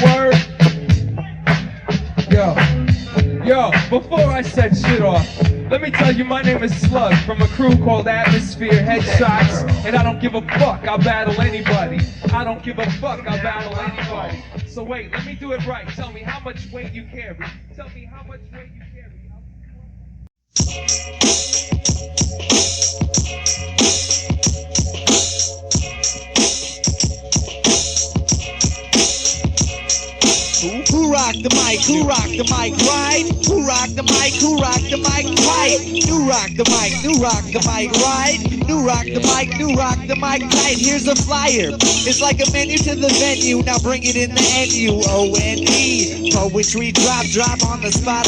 Word. Yo, before I set shit off, let me tell you my name is Slug from a crew called Atmosphere Headshots, and I don't give a fuck, I'll battle anybody. I don't give a fuck, I'll battle anybody. So wait, let me do it right. Tell me how much weight you carry. Tell me how much weight you carry. Who rock the mic? Who rock the mic? Right? Who rock the mic? Who rock the mic? Right? New rock the mic. New rock the mic. Right? New rock the mic. New rock the mic. Right? Here's a flyer. It's like a menu to the venue. Now bring it in the NUONE. Poetry drop on the spot.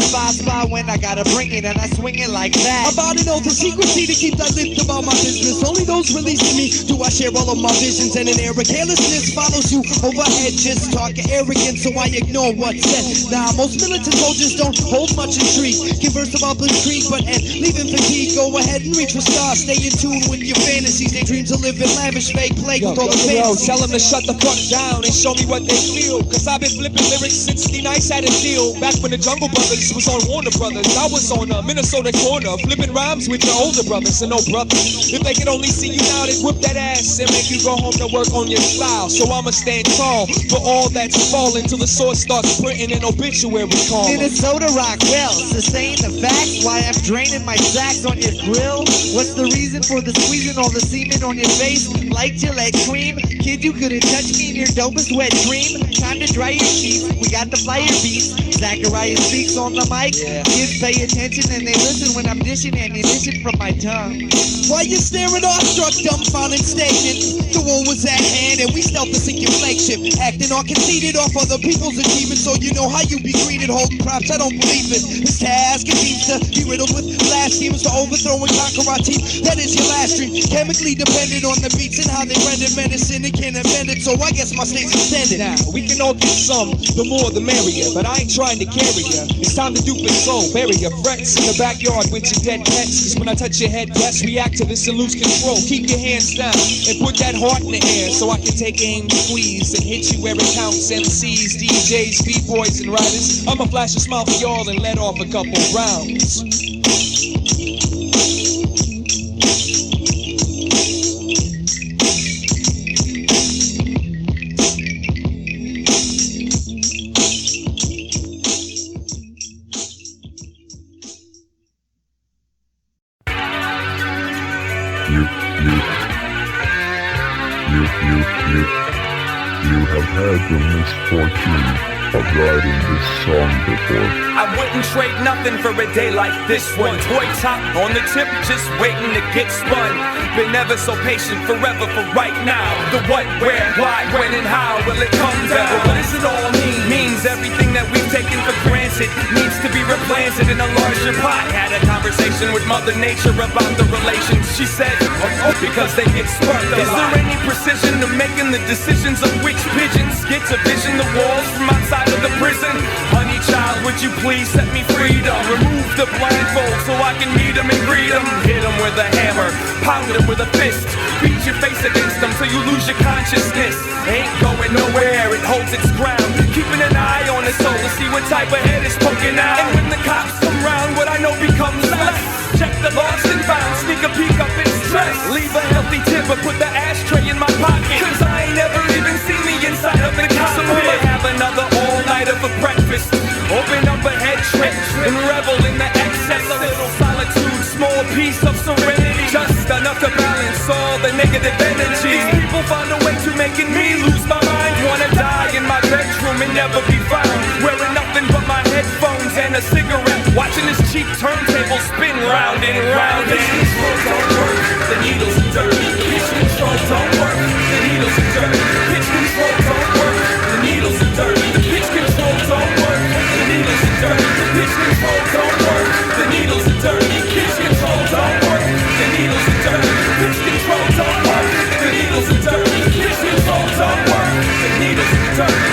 When I gotta bring it and I swing it like that. About to know the secrecy to keep that lip about my business. Only those releasing me do I share all of my visions, and an air of carelessness follows you overhead. Just talking arrogance, so I ignore what's said. Now most militant soldiers don't hold much intrigue. Converse about intrigue, but and leaving fatigue. Go ahead and reach for stars. Stay in tune with your fantasies. They dreams of living lavish, fake play with all the fantasies. Tell them to shut the fuck down and show me what they feel. Cause I've been flipping lyrics since the Nice had a deal. Back when the Jungle Brothers was on Warner Brothers, I was on a Minnesota corner flipping rhymes with your older brothers and no brothers. If they could only see you now, they'd whip that ass and make you go home to work on your style. So I'ma stand tall for all that's falling till the sword starts printing an obituary column. Minnesota rock well, sustain the facts. Why I'm draining my sacks on your grill. What's the reason for the squeezing all the semen on your face? Like Gillette cream. Kid, you couldn't touch me in your dopest wet dream. Time to dry your sheets. We got the flyer beats. Zacharias speaks on the mic. Kids pay attention and they listen when I'm dishing ammunition from my tongue. Why you staring awestruck, dumbfounded, stagnant? The war was at hand and we stealth to sink your flagship. Acting all conceited off other people's achievements, so you know how you be greeted. Holding props, I don't believe it. This task it seems to be riddled with blasphemies to overthrow and conquer our team. That is your last dream. Chemically dependent on the beats and how they render medicine. It can't amend it, so I guess my state's extended. Now, we can all get some, the more the merrier. But I ain't trying to carry ya. It's time to do for soul. Bury your frets in the backyard with your dead pets. Cause when I touch your head, best react to this and lose control. Keep your hands down and put that heart in the air so I can take aim, squeeze, and hit you where it counts. MCs, DJs, B-boys, and writers. I'ma flash a smile for y'all and let off a couple rounds. You have had the misfortune of writing this song before. I wouldn't trade nothing for a day like this one. Toy top on the tip, just waiting to get spun. Been ever so patient, forever for right now. The what, where, why, when, and how will it come down? What does it all mean? Means everything that we've taken for granted needs to be replanted in a larger pot. Had a conversation with Mother Nature about the relations. She said, because they get sparked. Is there any precision to making the decisions of which pigeons get to vision the walls from outside of the prison? Honey child, would you please set me free? Remove the blindfold so I can meet them and greet them. Hit them with a hammer, pound them with a fist. Beat your face against them till you lose your consciousness. Ain't going nowhere, it holds its ground. Keeping an eye on the soul to see what type of head is poking out. And when the cops come round, what I know becomes less. Check the lost and found, sneak a peek up its dress. Leave a healthy tip or put the ashtray in my pocket. Cause I ain't never even seen the inside of the cockpit. So I'ma have another all-nighter for breakfast. Open up a head trip and revel in the excess. A little solitude, small piece of serenity. Just enough to balance all the negative energy. These people find a way to making me lose my mind. Wanna die in my bedroom and never be found. Wearing nothing but my headphones and a cigarette. Watching this cheap turntable spin round and round. Pitch control don't work, the needles are dirty. Pitch control don't work, the needles are dirty. Pitch control don't work, the needles are dirty. Pitch control don't work, the needles are dirty. Pitch control don't work, the needles are dirty. Pitch control don't work, the needles are dirty. Pitch control don't work, the needles are dirty. Pitch control don't work, the needles are dirty.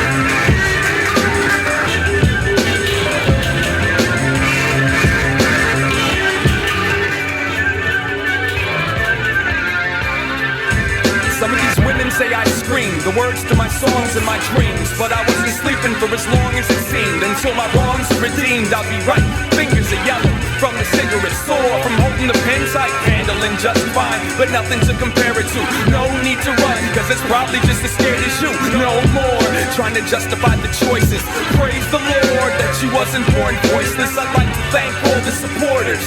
the words to my songs and my dreams. But I wasn't sleeping for as long as it seemed. Until my wrongs are redeemed, I'll be right. Fingers are yellow from the cigarette, sore from holding the pen tight, handling just fine, but nothing to compare it to. No need to run, cause it's probably just as scared as you. No more trying to justify the choices. Praise the Lord that you wasn't born voiceless. I'd like to thank all the supporters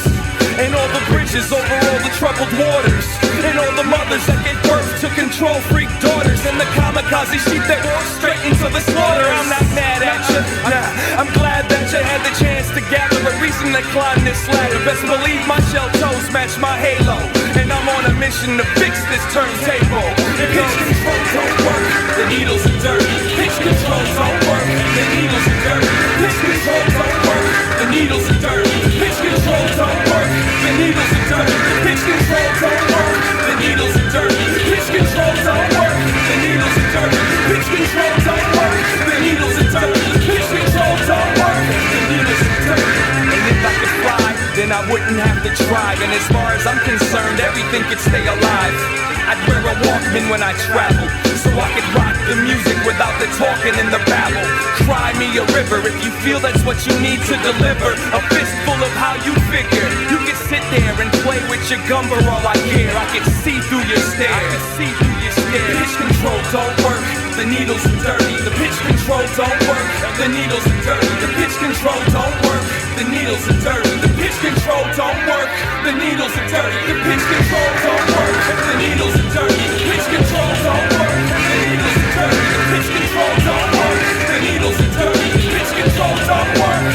and all the bridges over all the troubled waters, and all the mothers that gave birth to control freak daughters, and the kamikaze sheep that walk straight into the slaughter. I'm not mad at you, nah, I'm glad that you had the chance to gather a reason to climb this ladder. Best believe my shell toes match my halo, and I'm on a mission to fix this turntable. Pitch control don't work, the needles are dirty. Pitch control don't work, the needles are dirty. Pitch control don't work, the needles are dirty. Pitch control don't work, the needles are dirty. Pitch control don't work, the needles are dirty. Pitch control don't work, the needles are dirty. Pitch control don't work, the needles are dirty. Pitch control don't work, the needles are dirty. And if I could fly, then I wouldn't have to try. And as far as I'm concerned, everything could stay alive. I'd wear a Walkman when I travel, so I could rock the music without the talking and the babble. Cry me a river if you feel that's what you need to deliver. A fistful of how you figure. You can sit there and play with your gum for all I care. I can see through your stare. I can see through your stare. Pitch control don't work, the needles are dirty. The pitch control don't work, the needles are dirty. The pitch control don't work, the needles are dirty. The pitch control don't work, the needles are dirty. The pitch control don't work, the needles are dirty. The pitch control don't work, the needles are dirty. The pitch control don't work, the needles are dirty. The pitch control don't work.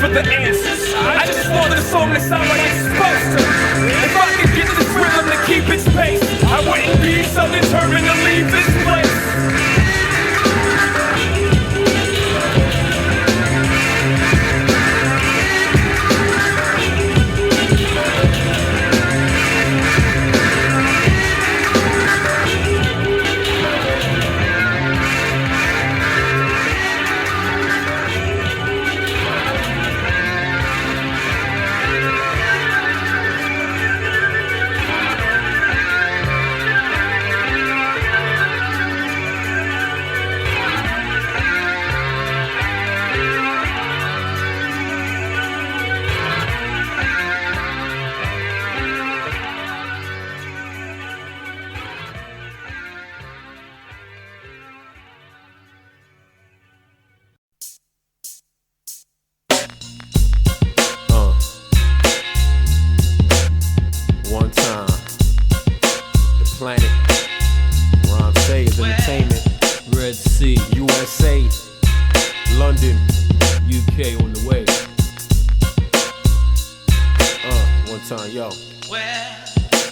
The answers. I just wanted a song to sound like it's supposed to. If I could get this rhythm to keep its pace, I wouldn't be so determined to leave this place.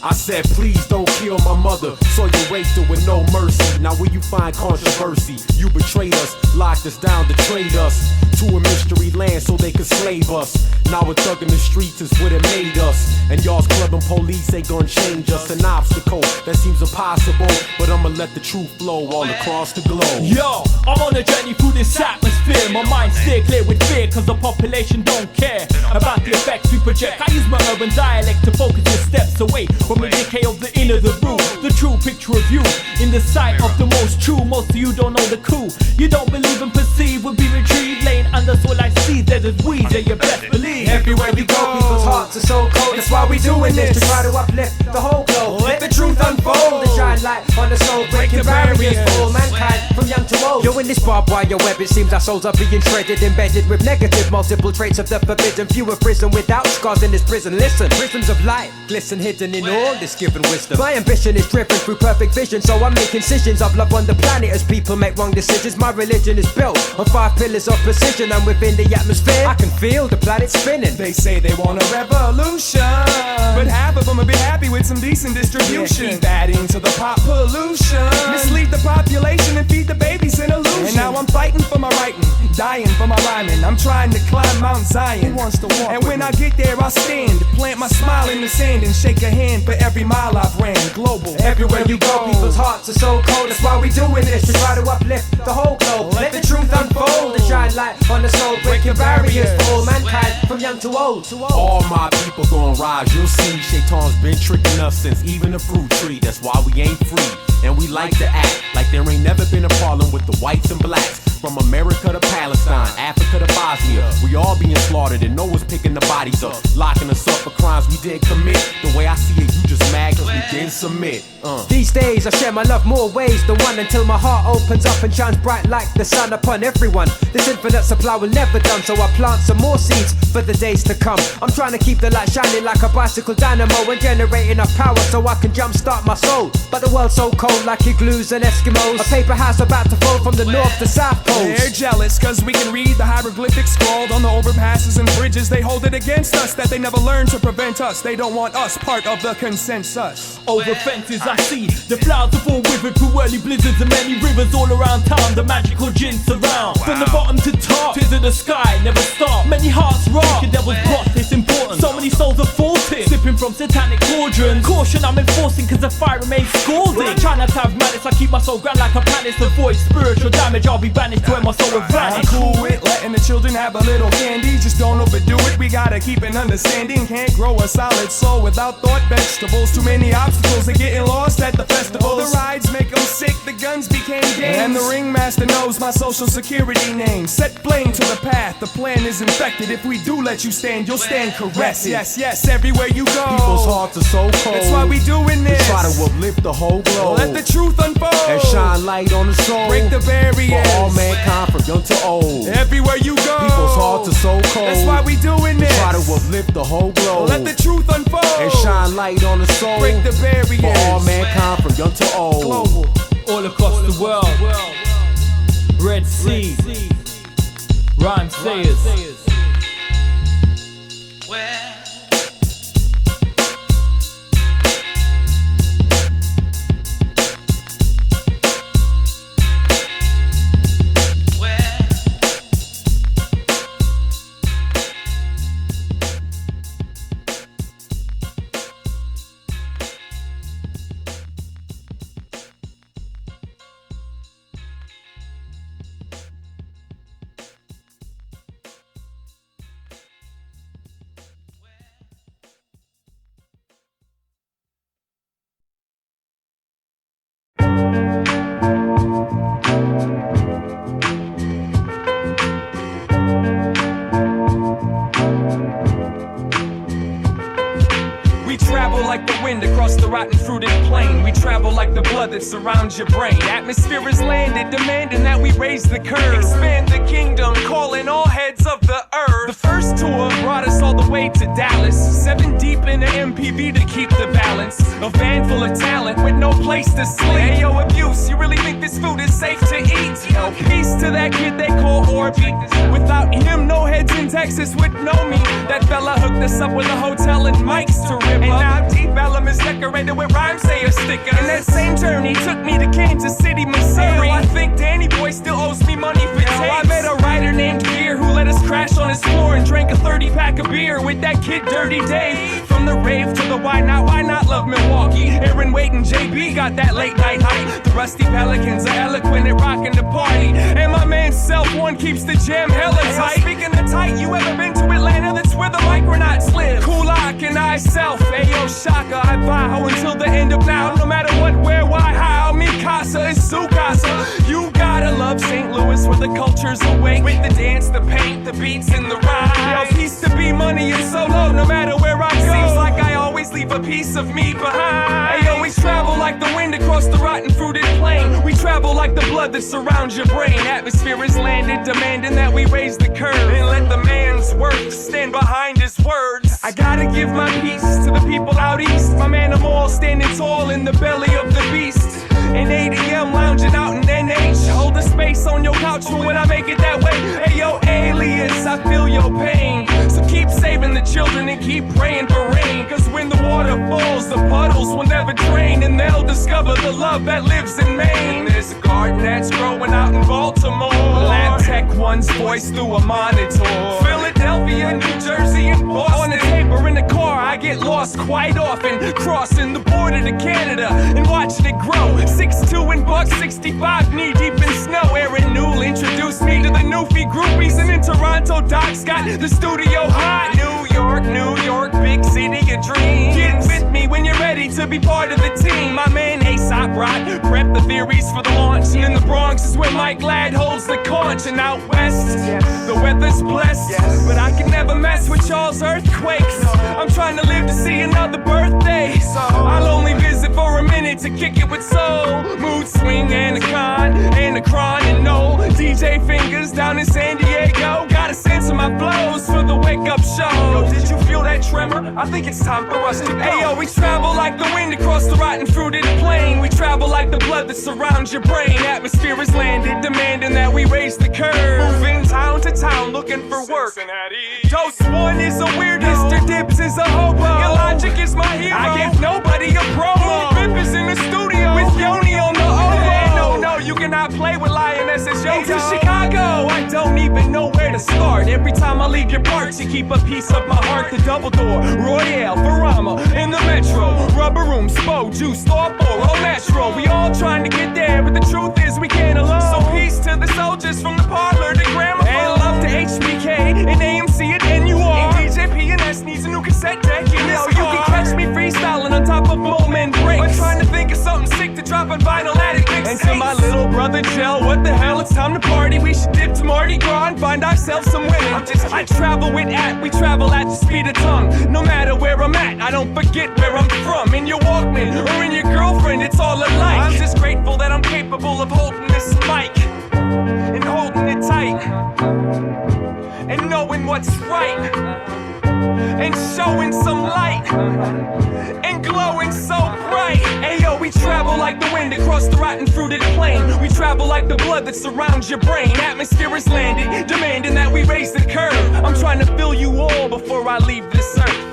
I said, please don't kill my mother. So you raped her with no mercy. Now where you find controversy? You betrayed us, locked us down to trade us to a mystery land so they could slave us. Now a thug in the streets is what it made us. And y'all's club and police ain't gonna change us. An obstacle that seems impossible, but I'ma let the truth flow all across the globe. Yo, I'm on a journey through this atmosphere. My mind's still clear with fear, cause the population don't care about the effects we project. I use my urban dialect to focus your steps away from the decay of the inner, the root. The true picture of you in the sight of the most true. Most of you don't know the coup. You don't believe and perceive will be retrieved. Laying under soil I see that there's weeds that you best believe. Everywhere we go, people's hearts are so cold. That's why we doing this, to try to uplift the whole globe. Let the truth unfold and shine light on on the soul, breaking barriers for all mankind, from young to old. Yo, in this barbed wire web, it seems our souls are being shredded, embedded with negative, multiple traits of the forbidden. Few have risen without scars in this prison. Listen, prisms of light glisten hidden in all this given wisdom. My ambition is driven through perfect vision, so I make incisions of love on the planet as people make wrong decisions. My religion is built on 5 pillars of precision, and within the atmosphere I can feel the planet spinning. They say they want a revolution, but half of them will be happy with some decent distribution. Yeah, keep adding to the pop pollution, mislead the population and feed the babies an illusion. And now I'm fighting for my writing, dying for my rhyming. I'm trying to climb Mount Zion. Who wants to walk? And when I get there, I'll stand, plant my smile in the sand, and shake a hand for every mile I've ran. Global, everywhere you go, people's hearts are so cold. That's why we doing this, to try to uplift the whole globe. Let the truth unfold and shine light on the soul, breaking barriers for all mankind, from young to old. All my people gon' rise, you'll see. Shaitan's been tricking us since even the fruit tree. That's why we ain't free, and we like to act like there ain't never been a problem with the whites and blacks. From America to Palestine, Africa to Bosnia, we all being slaughtered and no one's picking the bodies up, locking us up for crimes we didn't commit. The way I see it, you just mad cause we didn't submit. These days I share my love more ways than one, until my heart opens up and shines bright like the sun upon everyone. This infinite supply will never done, so I plant some more seeds for the days to come. I'm trying to keep the light shining like a bicycle dynamo and generate enough power so I can jumpstart my soul. But the world's so cold like igloos and Eskimos, a paper house about to fall from the north to south poles. They're jealous cause we can read the hieroglyphics scrawled on the overpasses and bridges. They hold it against us that they never learned to prevent us. They don't want us part of the consensus. Over fences I see the flowers are all withered through early blizzards and many rivers all around town. The magical gin surround. From the bottom to top, to the sky, never stop. Many hearts rock, the devil's plot, it's important. So many souls are faulted, sipping from satanic cauldrons. Caution I'm enforcing cause the fire remains scalding. Try not to have malice, I keep my soul grand like a palace. Avoid spiritual damage, I'll be banished to where my soul will vanish. I'm cool with letting the children have a little candy, just don't overdo it. We gotta keep an understanding. Can't grow a solid soul without thought vegetables. Too many obstacles, they're getting lost at the festival. The rides make them sick, the guns became games, and the ringmaster knows my social security name. Set flame to the path, the plan is infected. If we do let you stand, you'll stand corrected. Yes, yes, everywhere you go, people's hearts are so cold. That's why we doing this, we try to uplift the whole globe. Let the truth unfold and shine light on the soul, break the barriers for all mankind from young to old. Everywhere you go, people's hearts are so cold. That's why we doing this, try to uplift the whole globe. Let the truth unfold and shine light on the soul, break the barriers for all mankind from young to old. Global, all across the world. Red Sea, rhyme sayers. Like the wind across the rotten fruited plain, we travel like the blood that surrounds your brain. Atmosphere is landed, demanding that we raise the curve, expand the kingdom, calling all heads of the earth. The first tour brought us all the way to Dallas, 7 deep in the MPV to keep the balance. A van full of talent with no place to sleep. Ayo, abuse, you really think this food is safe to eat? Peace to that kid they call Orby. Without him, no heads in Texas would know me. That fella hooked us up with a hotel and mics to rip up. Now Deep Ellum is decorated with rhyme sayer stickers. And that same journey took me to Kansas City, Missouri. I think Danny Boy still owes me money for tapes. I met a writer named Gear who let us crash on his floor and drank a 30-pack of beer with that kid Dirty Dave. From the rave to the why not love Milwaukee. Aaron Wade and JB got that late night hype. The Rusty Pelicans are eloquent at rocking the party. And my man Self One keeps the jam hella tight. Speaking of tight, you ever been to Atlanta? That's where the Micronauts live. Kulak and I Self, Ayo Shaka, I bow until the end of now. No matter what, where, why, how, mi casa is su casa. You gotta love St. Louis where the culture's awake. With the dance, the paint, the beats, and the rhyme. Yo, peace to be money is so low, no matter where I go. Seems like I always leave a piece of me behind. I always travel like the wind across the rotten fruit travel like the blood that surrounds your brain. Atmosphere is landed, demanding that we raise the curve and let the man's worth stand behind his words. I gotta give my peace to the people out east. My man, I'm all standing tall in the belly of the beast. In 8 a.m. lounging out in NH. Hold the space on your couch for when I make it that way. Hey yo, alias, I feel your pain. So keep saving the children and keep praying for rain. Cause when the water falls, the puddles will never drain. And they'll discover the love that lives in Maine. There's a garden that's growing out in Baltimore. Lab Tech One's voice through a monitor. Philadelphia, New Jersey, and Boston. On the tape or in the car, I get lost quite often. Crossing the border to Canada and watching it grow. 6'2" and $165, knee deep in snow. Aaron Newell introduced me to the Newfie groupies. And in Toronto, Doc's got the studio hot. New York, big city of dreams. Get with me when you're ready to be part of the team. My man Aesop Rock, prep the theories for the launch. And in the Bronx is where Mike Ladd holds the conch. And out west, the weather's blessed. But I can never mess with y'all's earthquakes. I'm trying to live to see another birthday. So I'll only visit for a minute to kick it with soul. Mood swing, Anacron, and no DJ Fingers down in San Diego. Got a sense of my flows for the wake-up show. Yo, did you feel that tremor? I think it's time for us to go. Hey yo, we travel like the wind across the rotten fruited plain. We travel like the blood that surrounds your brain. Atmosphere is landed, demanding that we raise the curve. Moving town to town, looking for work. Dose 1 is a weirdo. Mr. Dibbs is a hobo. Your Logic is my hero. I give nobody a promo. Rip is in the studio with Yoni on the oboe. No, you cannot play with Lionesses. Yo, to Chicago, I don't even know where to start. Every time I leave your parts, you keep a piece of my heart. The double door, Royale, Farama, in the Metro. Rubber Room, Spo, Juice, Thor, or Metro. We all trying to get there, but the truth is we can't alone. So peace to the soldiers from the parlor to gramophone. And love to HBK and AMC at NUR. And DJ P&S needs a new cassette deck in this car. You can catch me freestyling on top of moment breaks. Or trying to think of something sick to drop on Vinyl Addict mixtapes. And to my little brother Gel, what the hell, it's time to party. We should dip to Mardi Gras and find ourselves some women. I travel with we travel at the speed of tongue. No matter where I'm at, I don't forget where I'm from. In your Walkman or in your girlfriend, it's all alike. I'm just grateful that I'm capable of holding this mic and holding it tight and knowing what's right and showing some light and glowing so bright. Ayo, we travel like the wind across the rotten fruited plain. We travel like the blood that surrounds your brain. Atmosphere is landed, demanding that we raise the curve. I'm trying to fill you all before I leave this earth.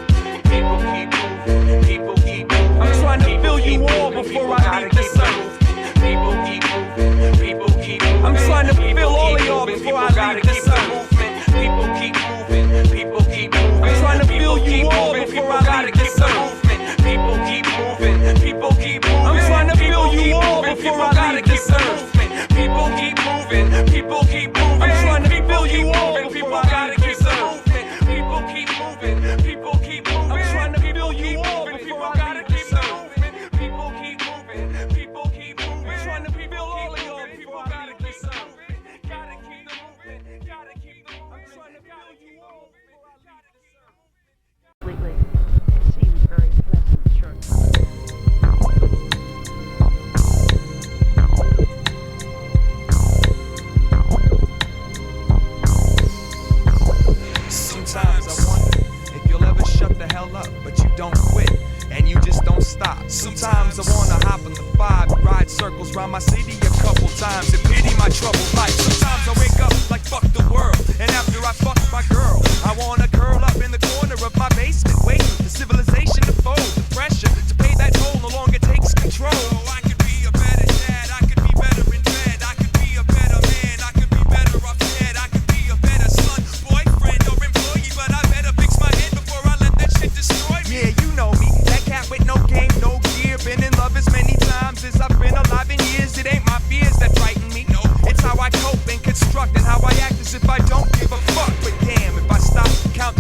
People keep moving, people keep moving. I'm trying to fill you all before I leave this earth. People keep moving, people keep moving. I'm trying to fill all of y'all before I leave this earth. People keep moving, people keep moving. I'm trying to fill you all before I leave this earth. People keep moving, people keep moving. I'm trying to fill you all before I leave this earth. People keep moving, people keep moving. I'm trying to fill you all before I leave this earth. People keep moving, people keep moving. I'm trying to fill you all before I leave this earth. People keep moving, people keep moving. I'm trying to fill all of y'all before I leave this earth. Gotta keep moving, gotta keep moving. I'm trying to fill you all before I leave this earth. Lately, it seems very pleasant, sure. Sometimes I wonder if you'll ever shut the hell up, but you don't quit, and you just don't stop. Sometimes I wanna hop in the 5 and ride circles round my city a couple times and pity my troubled life. Sometimes I wake up like fuck the world, and after I fuck my girl, I wanna curl up in the corner of my basement, waiting for civilization to fold. The pressure to pay that toll no longer takes control. I could be a better dad, I could be better in bed, I could be a better man, I could be better off dead, I could be a better son, boyfriend, or employee, but I better fix my head before I let that shit destroy me. Yeah, you know me, that cat with no game, no gear, been in love as many times as I've been alive in years. It ain't my fears that frighten me, no, it's how I cope and construct and how I act as if I don't give a fuck. But damn, if I stop, count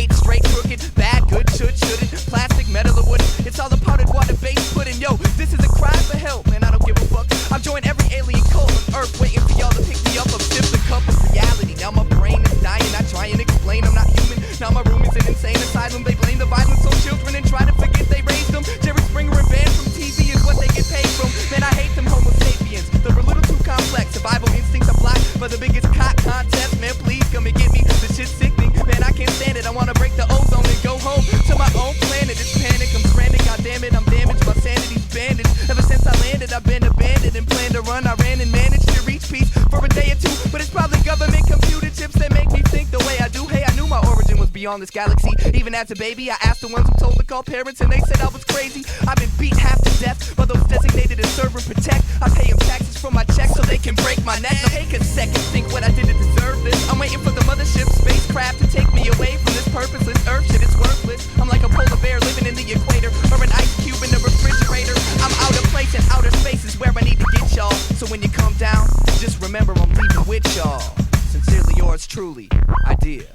hate, straight, crooked, bad, good, shouldn't, plastic, metal, or wooden. It's all a powdered water based pudding. Yo, this is a cry for help, man. I don't give a fuck. I've joined every alien cult on Earth, waiting for y'all to pick me up. I've sipped a cup of reality. Now my brain is dying. I try and explain I'm not human. Now my room is an insane asylum. They blame the violence on children and try to forget they raised them. Jerry Springer and banned from TV is what they get paid from. Man, I hate them Homo sapiens. They're a little too complex. Survival instincts are blocked for the biggest cock contest. Man, please come and get me. This shit's sickening. Man, I can't stand it. I wanna break the ozone and go home to my own planet. It's panic. I'm stranded. God damn it, I'm damaged. My sanity's bandaged. Ever since I landed, I've been abandoned and planned to run. I ran and managed to reach peace for a day or two. But it's probably government computer chips that make me think the way I do. Hey, I knew my origin was beyond this galaxy. Even as a baby, I asked the ones who told to call parents, and they said I was crazy. I've been beat half to death by those designated to serve and protect. I pay them taxes from my check so they can break my neck. Now take a second, think what I did to deserve this. I'm waiting for the mothership spacecraft to take me away from this purposeless earth shit. It's worthless. I'm like a polar bear living in the equator, or an ice cube in the refrigerator. I'm out of place in outer space is where I need to get y'all. So when you come down, just remember I'm leaving with y'all. Sincerely yours truly, Eyedea.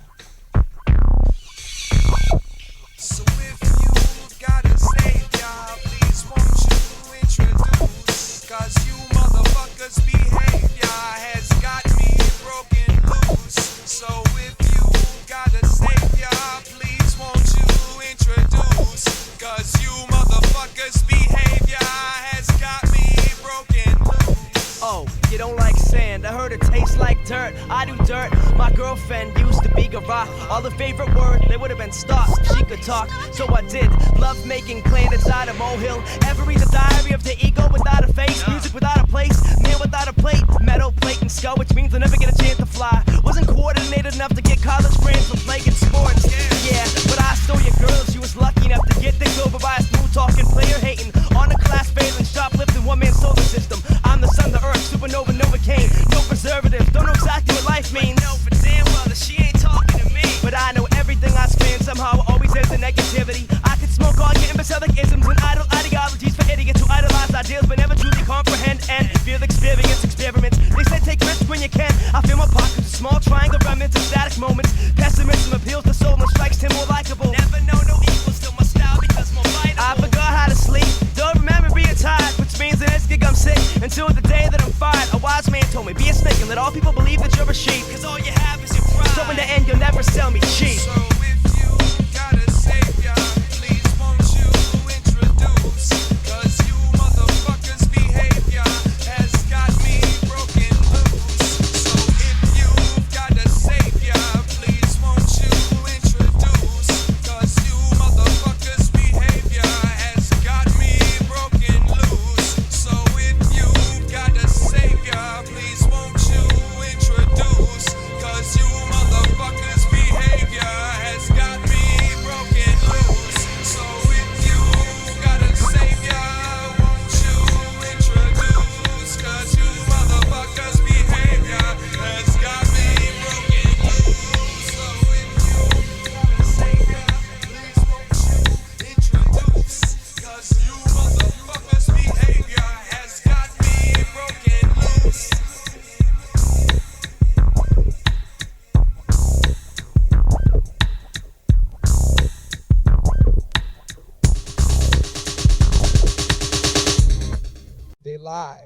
So if you got a savior, please won't you introduce? Cause you motherfuckers' behavior has got me broken loose. So if you got a savior, please won't you introduce? Cause you motherfuckers' behavior has got me broken loose. Oh, you don't like sand, I heard it tastes like dirt. I do dirt, my girlfriend used to be garage. All her favorite word, they would have been stars. She could talk, so I did. Love making planets out of molehill. Ever read the diary of the ego without a face? Music without a place, man without a plate. Metal plate and skull, which means I never get a chance to fly. Wasn't coordinated enough to get college grants from playing sports. Yeah, but I stole your girl, she was lucky enough to get things over by a smooth talking player hating. On a class failing, shoplifting, one man solar system. I'm the sun, the earth, supernova, Novocaine. No preservatives, don't know exactly what life means. I know for damn well that she ain't talking to me. But I know everything I span somehow always ends in negativity. I could smoke all your imbecilic isms and idle ideologies for idiots who idolize ideals but never truly comprehend and feel experience experiments. They say take risks when you can. I feel my pockets a small triangle remnants of static moments. Pessimism appeals to soul and strikes him more likable. Never know no equals to my style because more vital. I forgot how to sleep. Don't remember being tired, which means in this gig I'm sick until the day that I'm fired. A wise man told me be a snake and let all people believe that you're a sheep. Cause all you have is your pride. So in the end you'll never sell me cheap. So if you got a savior, please won't you introduce? Cause you motherfuckers' behavior has got me broken loose. So if you got a savior, please won't you introduce? Cause you motherfuckers' behavior has got me broken loose. So if you got a savior, please won't you introduce? Cause you motherfuckers' behavior has got me broken loose. So if you got a savior, won't you introduce? Cause you motherfuckers' behavior has got me broken loose. So if you got a savior, please won't you introduce? Cause you motherfuckers' behavior has got me broken loose. They lied.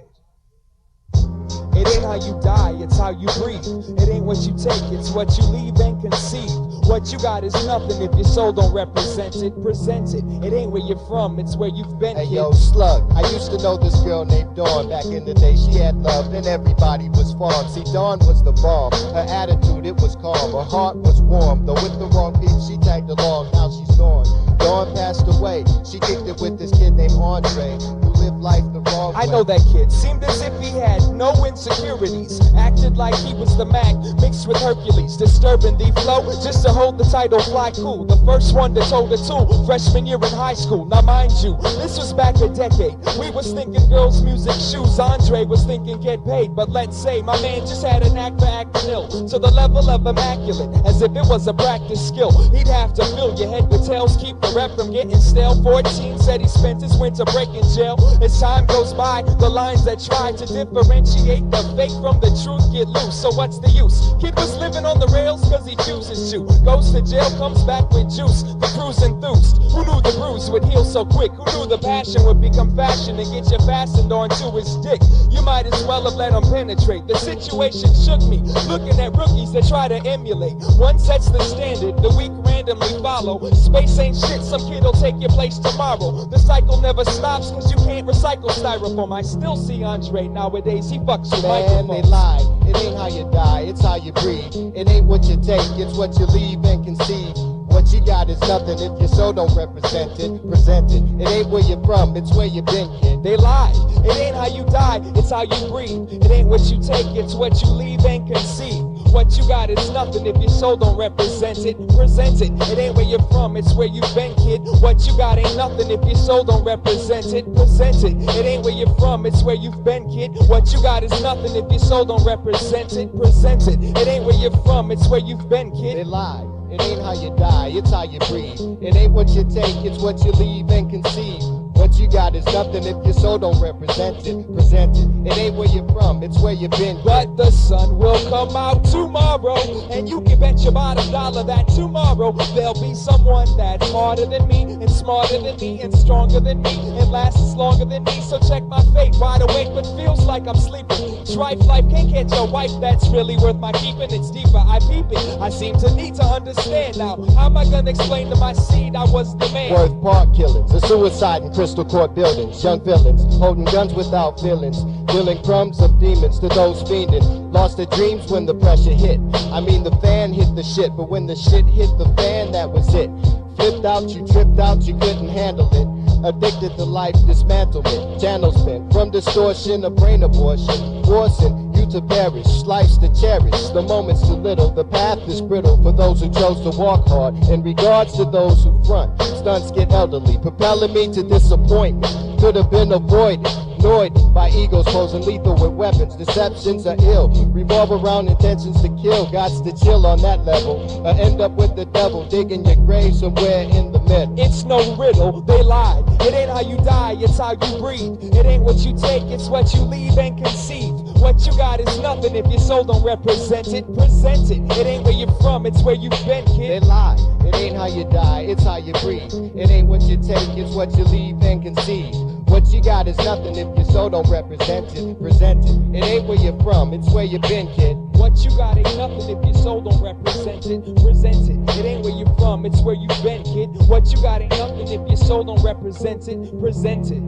It ain't how you die, it's how you breathe. It ain't what you take, it's what you leave and conceive. What you got is nothing if your soul don't represent it. Present it. It ain't where you're from, it's where you've been. Hey kid. yo, Slug, I used to know this girl named Dawn. Back in the day she had love and everybody was farm. See, Dawn was the bomb. Her attitude, it was calm. Her heart was warm. Though with the wrong people she tagged along, now she's gone. Dawn passed away. She kicked it with this kid named Andre, who lived life the wrong way. I know that kid. Seemed as if he had no insecurities. Acted like he was the Mac mixed with Hercules. Disturbing the flow just to hold the title fly cool. The first one that told it too. Freshman year in high school. Now mind you, this was back a decade. We was thinking girls, music, shoes. Andre was thinking get paid. But let's say my man just had an act for acting ill to the level of immaculate, as if it was a practice skill. He'd have to fill your head with tales, keep the rep from getting stale. 14 said he spent his winter break in jail. As time goes by, fact, the lines that try to differentiate the fake from the truth get loose. So what's the use? Keep us living on the rails cause he chooses to. Goes to jail, comes back with juice. The crew's enthused. Who knew the bruise would heal so quick? Who knew the passion would become fashion and get you fastened onto his dick? You might as well have let him penetrate. The situation shook me, looking at rookies that try to emulate. One sets the standard, the weak randomly follow. Space ain't shit, some kid'll take your place tomorrow. The cycle never stops cause you can't recycle styrofoam. I still see Andre nowadays, he fucks with Man, they lie. It ain't how you die, it's how you breathe. It ain't what you take, it's what you leave and conceive. What you got is nothing if your soul don't represent it. Present it. It ain't where you're from, it's where you've been, kid. They lie. It ain't how you die, it's how you breathe. It ain't what you take, it's what you leave and conceive. What you got is nothing if your soul don't represent it. Present it. It ain't where you're from, it's where you've been, kid. What you got ain't nothing if your soul don't represent it. Present it. It ain't where you're from, it's where you've been, kid. What you got is nothing if your soul don't represent it. Present it. It ain't where you're from, it's where you've been, kid. They lie. It ain't how you die, it's how you breathe. It ain't what you take, it's what you leave and conceive. What you got is nothing if your soul don't represent it. Present it. It ain't where you're from, it's where you've been. But the sun will come out tomorrow, and you can bet your bottom dollar that tomorrow there'll be someone that's harder than me, and smarter than me, and stronger than me, and lasts longer than me. So check my fate, wide awake but feels like I'm sleeping. Strife life can't catch a wife that's really worth my keeping. It's deeper, I peep it. I seem to need to understand now. How am I gonna explain to my seed I was the man? Worth park killings, a suicide in Crystal Court buildings. Young villains holding guns without feelings, dealing crumbs of demons to those fiending. Lost their dreams when the pressure hit. I mean the fan hit the shit, but when the shit hit the fan, that was it. Flipped out, you tripped out, you couldn't handle it. Addicted to life dismantlement, channels bent from distortion, a brain abortion, forcing you to perish, life's to cherish, the moment's too little, the path is brittle for those who chose to walk hard. In regards to those who front, stunts get elderly, propelling me to disappointment, could have been avoided. Annoyed by egos posing lethal with weapons. Deceptions are ill, revolve around intentions to kill. Gots to chill on that level, or end up with the devil digging your grave somewhere in the middle. It's no riddle, they lied. It ain't how you die, it's how you breathe. It ain't what you take, it's what you leave and conceive. What you got is nothing if your soul don't represent it. Present it. It ain't where you're from, it's where you've been, kid. They lie. It ain't how you die, it's how you breathe. It ain't what you take, it's what you leave and conceive. What you got is nothing if your soul don't represent it. Present it. It ain't where you're from, it's where you've been, kid. What you got ain't nothing if your soul don't represent it. Present it. It ain't where you're from, it's where you've been, kid. What you got ain't nothing if your soul don't represent it. Present it.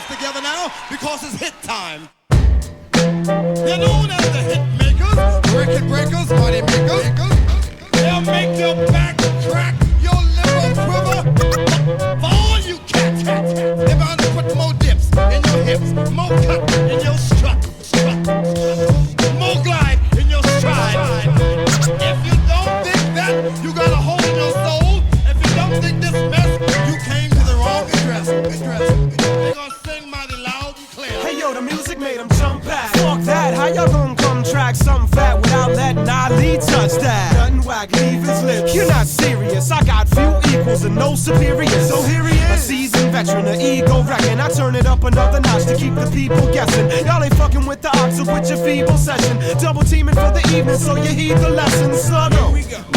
Together now, because it's hit time. They're known as the hit makers, record breakers, money makers. They'll make your back crack, your liver quiver. For all you cats, they're bound to put more dips in your hips, more cut in your strut, more glide in your stride. If you don't think that, you got a hole in your soul. If you don't think this mess, you came to the wrong address. They're gonna sing mighty loud and clear. Hey yo, the music made them jump back. Fuck that, how y'all gonna come track something fat without letting Ali touch that? Nothing whack, leave his lips. You're not serious, I got few equals and no superiors. So here he is, a seasoned veteran, an ego wrecking. I turn it up another notch to keep the people guessing. Y'all ain't fucking with the ox with your feeble session. Double teaming for the evening so you heed the lesson. Slug,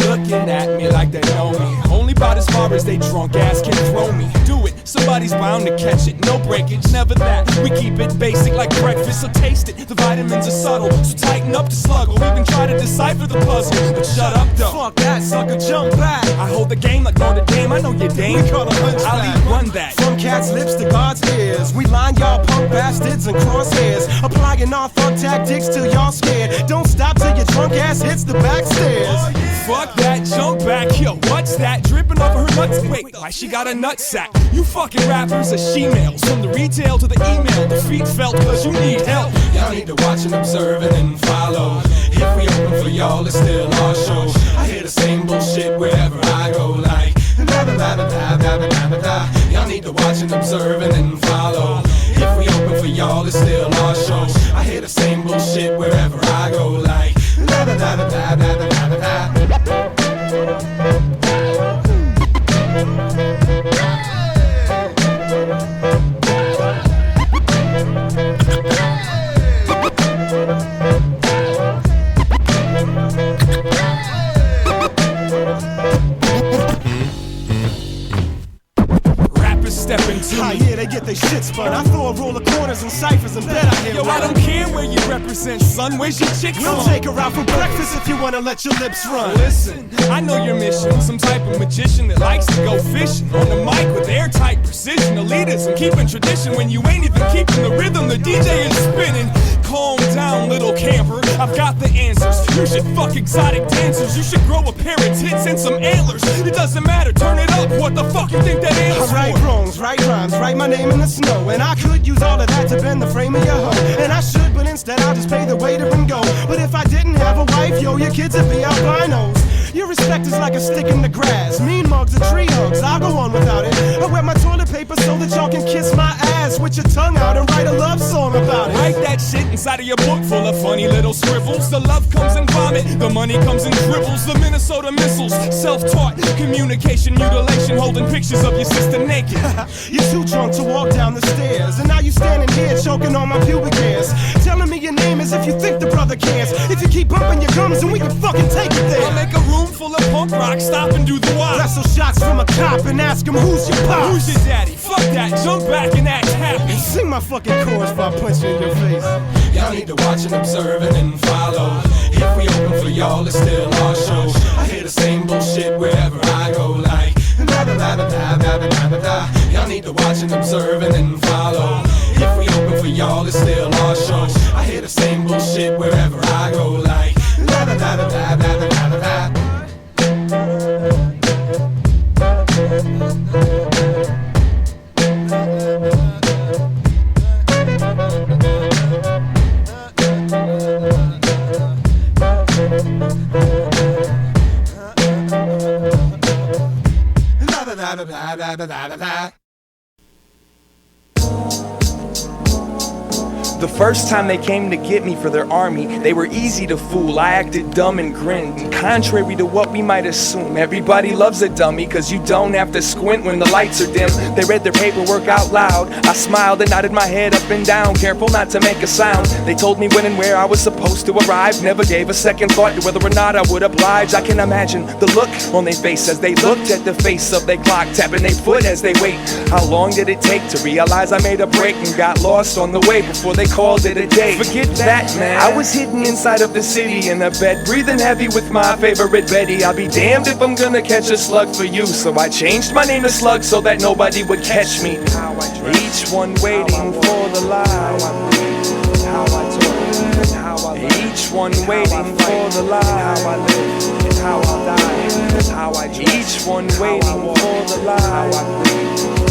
looking at me like they know me. Only about as far as they drunk ass can throw me. Do it, somebody's bound to catch it. No breakage, never that. We keep it basic like breakfast, so taste it. The vitamins are subtle, so tighten up the slug. Or even try to decipher the puzzle. But shut up though. Fuck that, sucker, jump back. I hold the game like Notre Dame. I know your dame. We call a I'll run that. From cats' lips to God's ears. We line y'all punk bastards and crosshairs, applying our thug tactics till y'all scared. Don't stop till your drunk ass hits the back stairs. Fuck that, jump back, yo, what's that? Dripping over her nuts, wait, why she got a nutsack? You fucking rappers are she-males, from the retail to the email. The feet felt cause you need help. Y'all need to watch and observe and then follow. If we open for y'all, it's still our show. I hear the same bullshit wherever I go, like da da da da da da da da. Y'all need to watch and observe and then follow. If we open for y'all, it's still our show. I hear the same bullshit wherever I go, like da da da da da da da da da. Step into yeah, they get their shit spun. I throw a roll of corners and ciphers and bet I hear. Yo, I don't care where you represent, son. Where's your chick We'll from? take her out for breakfast if you wanna let your lips run. Listen, I know your mission. Some type of magician that likes to go fishing on the mic with airtight precision. Elitism, keeping tradition when you ain't even keeping the rhythm. The DJ is spinning. Calm down, little camper. I've got the answers. You should fuck exotic dancers. You should grow a pair of tits and some antlers. It doesn't matter, turn it up. What the fuck you think that is for? Right wrongs, right rhymes, write my name in the snow. And I could use all of that to bend the frame of your hoe. And I should, but instead I'll just pay the waiter and go. But if I didn't have a wife, yo, your kids would be albinos. Your respect is like a stick in the grass. Mean mugs are tree hugs, I'll go on without it. I wet my toilet paper so that y'all can kiss my ass with your tongue out and write a love song about it. Write that shit inside of your book full of funny little scribbles. The love comes in vomit, the money comes in dribbles. The Minnesota missiles, self-taught communication mutilation, holding pictures of your sister naked. You're too drunk to walk down the stairs, and now you standing here choking on my pubic hairs, telling me your name as if you think the brother cares. If you keep bumping your gums, then we can fucking take it there. I'll make a room full of punk rock, stop and do the wild. Wrestle shots from a cop and ask him who's your pop. Who's your daddy? Fuck that, jump back and act happy. Sing my fucking chorus if I punch you in your face. Y'all need to watch and observe and then follow. If we open for y'all, it's still our show. I hear the same bullshit wherever I go, like da da da da da da da da. Y'all need to watch and observe and then follow. If we open for y'all, it's still our show. I hear the same bullshit wherever I go, like da da da da da da da da da. The first time they came to get me for their army, they were easy to fool. I acted dumb and grinned, and contrary to what we might assume, everybody loves a dummy, cause you don't have to squint when the lights are dim. They read their paperwork out loud. I smiled and nodded my head up and down, careful not to make a sound. They told me when and where I was supposed to arrive, never gave a second thought to whether or not I would oblige. I can imagine the look on their face as they looked at the face of their clock, tapping their foot as they wait. How long did it take to realize I made a break and got lost on the way before they called it a day? Forget that, man. I was hidden inside of the city in a bed, breathing heavy with my favorite Betty. I'll be damned if I'm gonna catch a slug for you, so I changed my name to Slug so that nobody would catch me. Each one waiting for the light. Each one waiting for the light. Each one waiting for the light.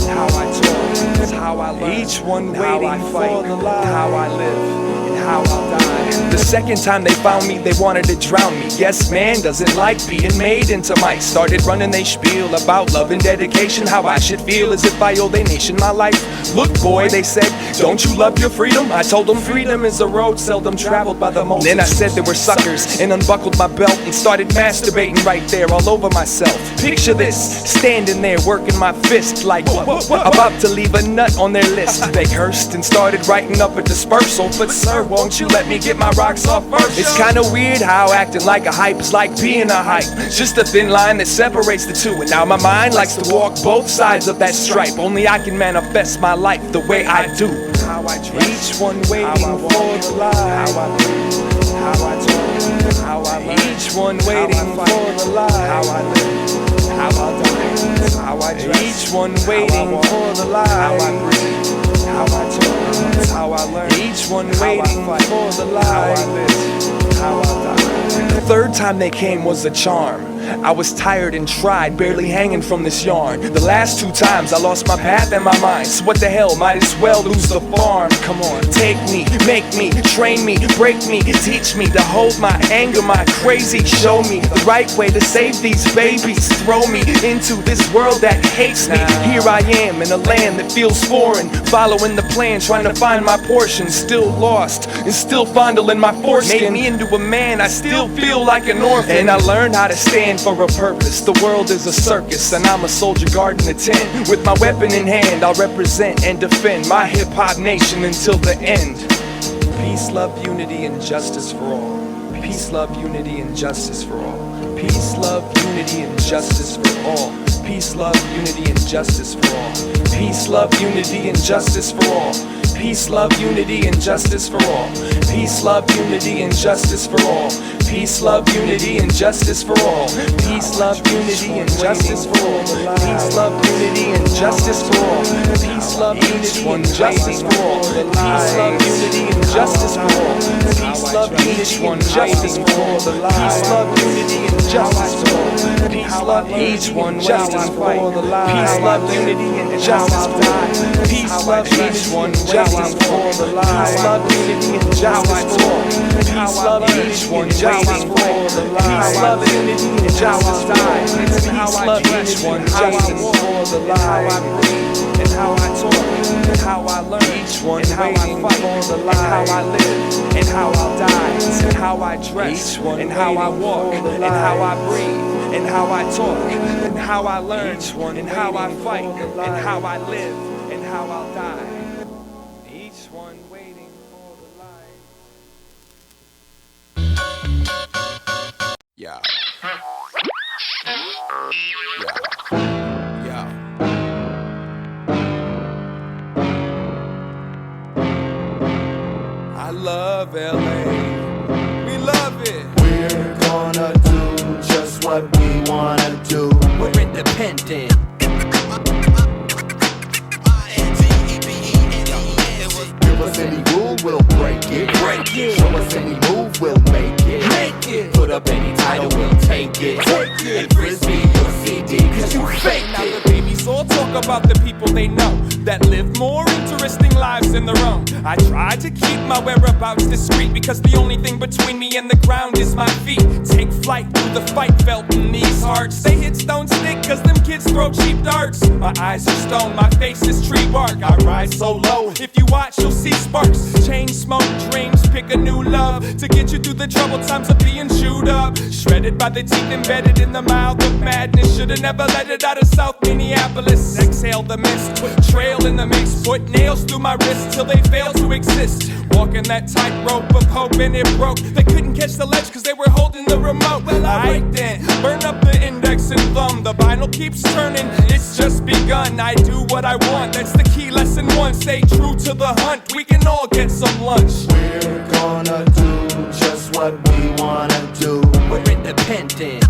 How I talk, it's how I learn. Each one waiting for the light. How I live and how I die. The second time they found me, they wanted to drown me. Yes, man doesn't like being made into mice. Started running they spiel about love and dedication, how I should feel as if I owe their nation my life. Look, boy, they said, don't you love your freedom? I told them freedom is a road seldom traveled by the most. Then I said they were suckers and unbuckled my belt and started masturbating right there all over myself. Picture this, standing there working my fist like about to leave a nut on their list. They cursed and started writing up a dispersal, but sir, won't you let me get my rocks off first? It's kinda weird how acting like a hype is like being a hype. Just a thin line that separates the two, and now my mind likes to walk both sides of that stripe. Only I can manifest my life the way I do. Each one waiting for the light. Each one waiting for the light. how I die, how I dress, each one waiting for the light, how I breathe, how I talk, how I learn, each one waiting for the light, how I live, how I die. The third time they came was a charm. I was tired and tried, barely hanging from this yarn. The last 2 times I lost my path and my mind. So what the hell, might as well lose the farm. Come on, take me, make me, train me, break me, teach me to hold my anger, my crazy. Show me the right way to save these babies. Throw me into this world that hates me. Here I am in a land that feels foreign, following the plan, trying to find my portion. Still lost and still fondling my foreskin. Made me into a man, I still feel like an orphan. And I learned how to stand for a purpose. The world is a circus and I'm a soldier guarding the tent. With my weapon in hand, I'll represent and defend my hip-hop nation until the end. Peace, love, unity, and justice for all. Peace, love, unity, and justice for all. Peace, love, unity, and justice for all. Peace, love, unity, and justice for all. Peace, love, unity, and justice for all. Peace, love, unity, and justice for all. Peace, love, unity, and justice for all. Peace, love, unity, and justice for all. Peace, love, unity, and justice for all. Peace, love, unity, and justice for all. Peace, love, unity, and justice for all. Peace, love, unity, and justice for all. Peace, love, unity, and justice for all. Peace, love, unity, and justice for all. Peace, love, each one justice for all. Peace, love, unity, and justice for all. Peace, love, each one justice for all. Peace, love, unity, and justice for all. Peace, love, each one justice. Peace, love, unity, and justice for all. Peace, love, each one justice for the life. How I breathe, and how I talk, and how I learn, each one waiting for the life. How I live, and how I'll die, and how I dress, and how I walk, and how I breathe, and how I talk, and how I learn, and how I fight, and how I live, and how I'll die. Each one waiting for the light. Yeah. I love LA. We love it. We're gonna do just what we wanna do. We're independent. Give us any rule, we'll break it. Break it. Show us any move, we'll make it. Make it. Put up any title, we'll take it. Take it. And Frisbee your CD, cause you fake Now it. the babies all talk about the people they know that live more interesting lives than their own. I try to keep my whereabouts discreet because the only thing between me and the ground is my feet. Take flight through the fight felt in these hearts. They hits don't stick cause them kids throw cheap darts. My eyes are stone, my face is tree bark. I rise so low, if you watch you'll see sparks. Chain smoke dreams, pick a new love to get you through the troubled times of being chewed up. Shredded by the teeth embedded in the mouth of madness. Should've never let it out of South Minneapolis. Exhale the mist, trail in the mix. Put nails through my wrists till they fail to exist. Walking that tightrope of hope and it broke. They couldn't catch the ledge cause they were holding the remote. Well, alright then, burn up the index and thumb. The vinyl keeps turning, it's just begun. I do what I want, that's the key lesson 1. Stay true to the hunt, we can all get some lunch. We're gonna do just what we wanna do. We're independent.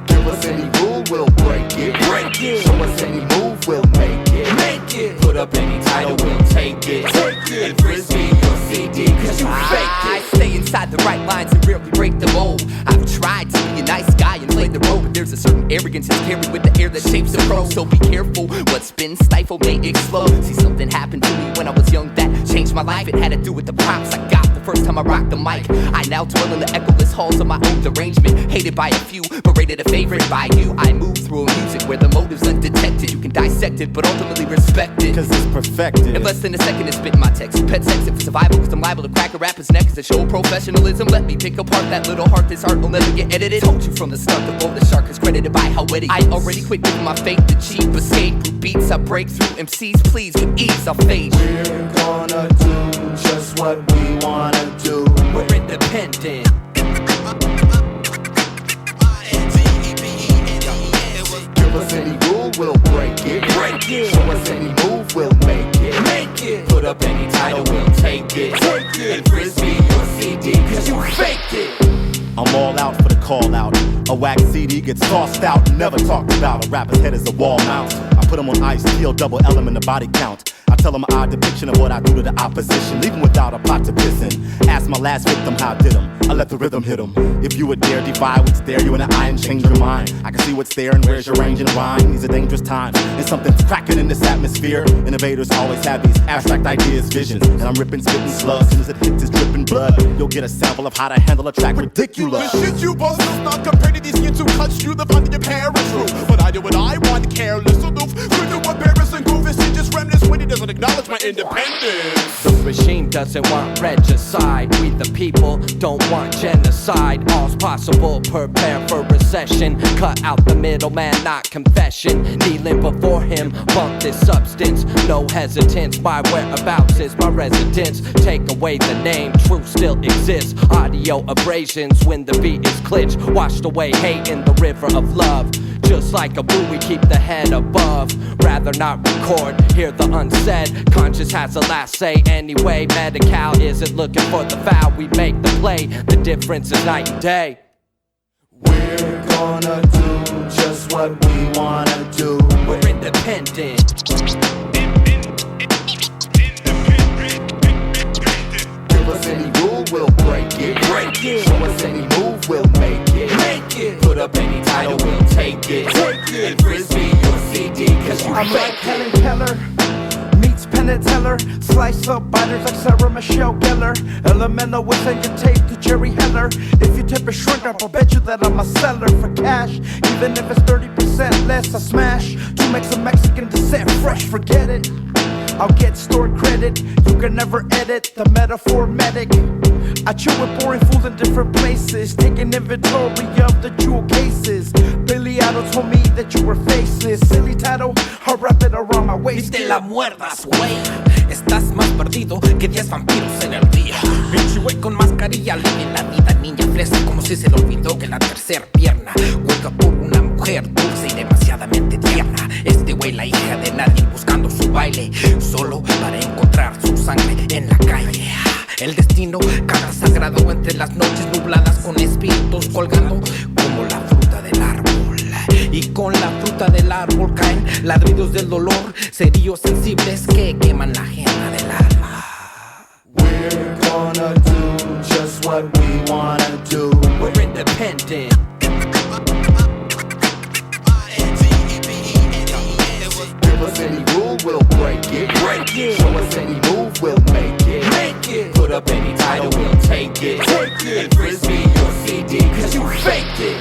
Give us any rule, we'll break it. Break it. Show us any move, we'll make it. Make it. Put up any title, we'll take it. Take it. And Frisbee your CD, cause you fake I it. stay inside the right lines and rarely break the mold. I've tried to be a nice guy and play the role, but there's a certain arrogance that's carried with the air that shapes the pro. So be careful, what's been stifled may explode. See, something happened to me when I was young that changed my life. It had to do with the props I got the first time I rocked the mic. I now dwell in the echoless halls of my own derangement. Hated by a few, but rated a favorite by you. I move through a music where the motive's undetected. You can dissect it, but ultimately respect it, Cause it's perfected. in less than a second it's spitting my text. Pet sex for survival, cause I'm liable to crack a rapper's neck. As a show of professionalism, let me pick apart that little heart. This art will never get edited. Told you from the start, the bold the shark is credited by how witty. I already quit giving my faith the cheap escape. Through beats I break through, MCs please with ease I'll fade. We're gonna do just what we wanna do. We're independent. Give us any rule, we'll break it. Break it. Show us any move, we'll make it. Make it. Put up any title, we'll take it. Take it. And Frisbee your CD, cause you fake it. all out for the call out. A wax CD gets tossed out, never talked about. A rapper's head is a wall mount. I put him on ice, steel, double element, the body count. I tell him an odd depiction of what I do to the opposition. Leave him without a pot to piss in. Ask my last victim how I did him. I let the rhythm hit him. If you would dare defy what's there, you in an eye and change your mind. I can see what's there and where's your range and rhyme. These are dangerous times, and something's cracking in this atmosphere. Innovators always have these abstract ideas, visions. And I'm ripping, spitting slugs. Soon as it hits his dripping blood, you'll get a sample of how to handle a track ridiculous. The shit you bust is not compared to these kids who cuts you the fun of your parents' roof. But I do what I want, careless aloof. Could do embarrassing goof, this shit just reminisce when he doesn't acknowledge my independence. The regime doesn't want regicide. We the people don't want genocide. All's possible, prepare for recession. Cut out the middleman, not confession. Kneeling before him, bump this substance. No hesitance, my whereabouts is my residence. Take away the name, truth still exists. Audio abrasions when the beat is glitched. Washed away hate in the river of love. Just like a buoy, keep the head above. Rather not record, hear the unsaid. Conscious has the last say anyway. Medi-Cal isn't looking for the foul. We make the play, the difference is night and day. We're gonna do just what we wanna do. We're independent. Give us any rule, we'll break it. Show us any move, we'll make it. Put up any title, we'll take it. And Frisbee your CD, cause you I'm like fake Helen it. Keller, meets Penn and Teller. Slice up biters like Sarah Michelle Gellar. LMNO will send your tape to Jerry Heller. If you tip a shrink up, I'll bet you that I'm a seller for cash. Even if it's 30% less, I smash. To make some Mexican descent fresh, forget it. I'll get stored credit, you can never edit the metaphor medic. I chill with boring fools in different places, taking inventory of the jewel cases. Billy Idol told me that you were faceless. Silly title, I'll wrap it around my waist. Y te la muerdas, güey. Estás más perdido que 10 vampiros en el día. Pinche güey con mascarilla, vive la vida, niña fresca, como si se le olvidó que la tercera pierna huelga por una mujer dulce y demasiadamente tierna. Este güey, la hija de nadie, buscando su baile, solo para encontrar su sangre en la calle. El destino, cada sagrado entre las noches nubladas con espíritus colgando como la fruta del árbol. Y con la fruta del árbol caen ladridos del dolor, cerillos sensibles que queman la agenda del alma. We're gonna do just what we wanna do. We're independent. Give us any rule, we'll break it. Show us any move, we'll make it. Put up any title, we'll take it. And Frisbee your CD, cause you faked it.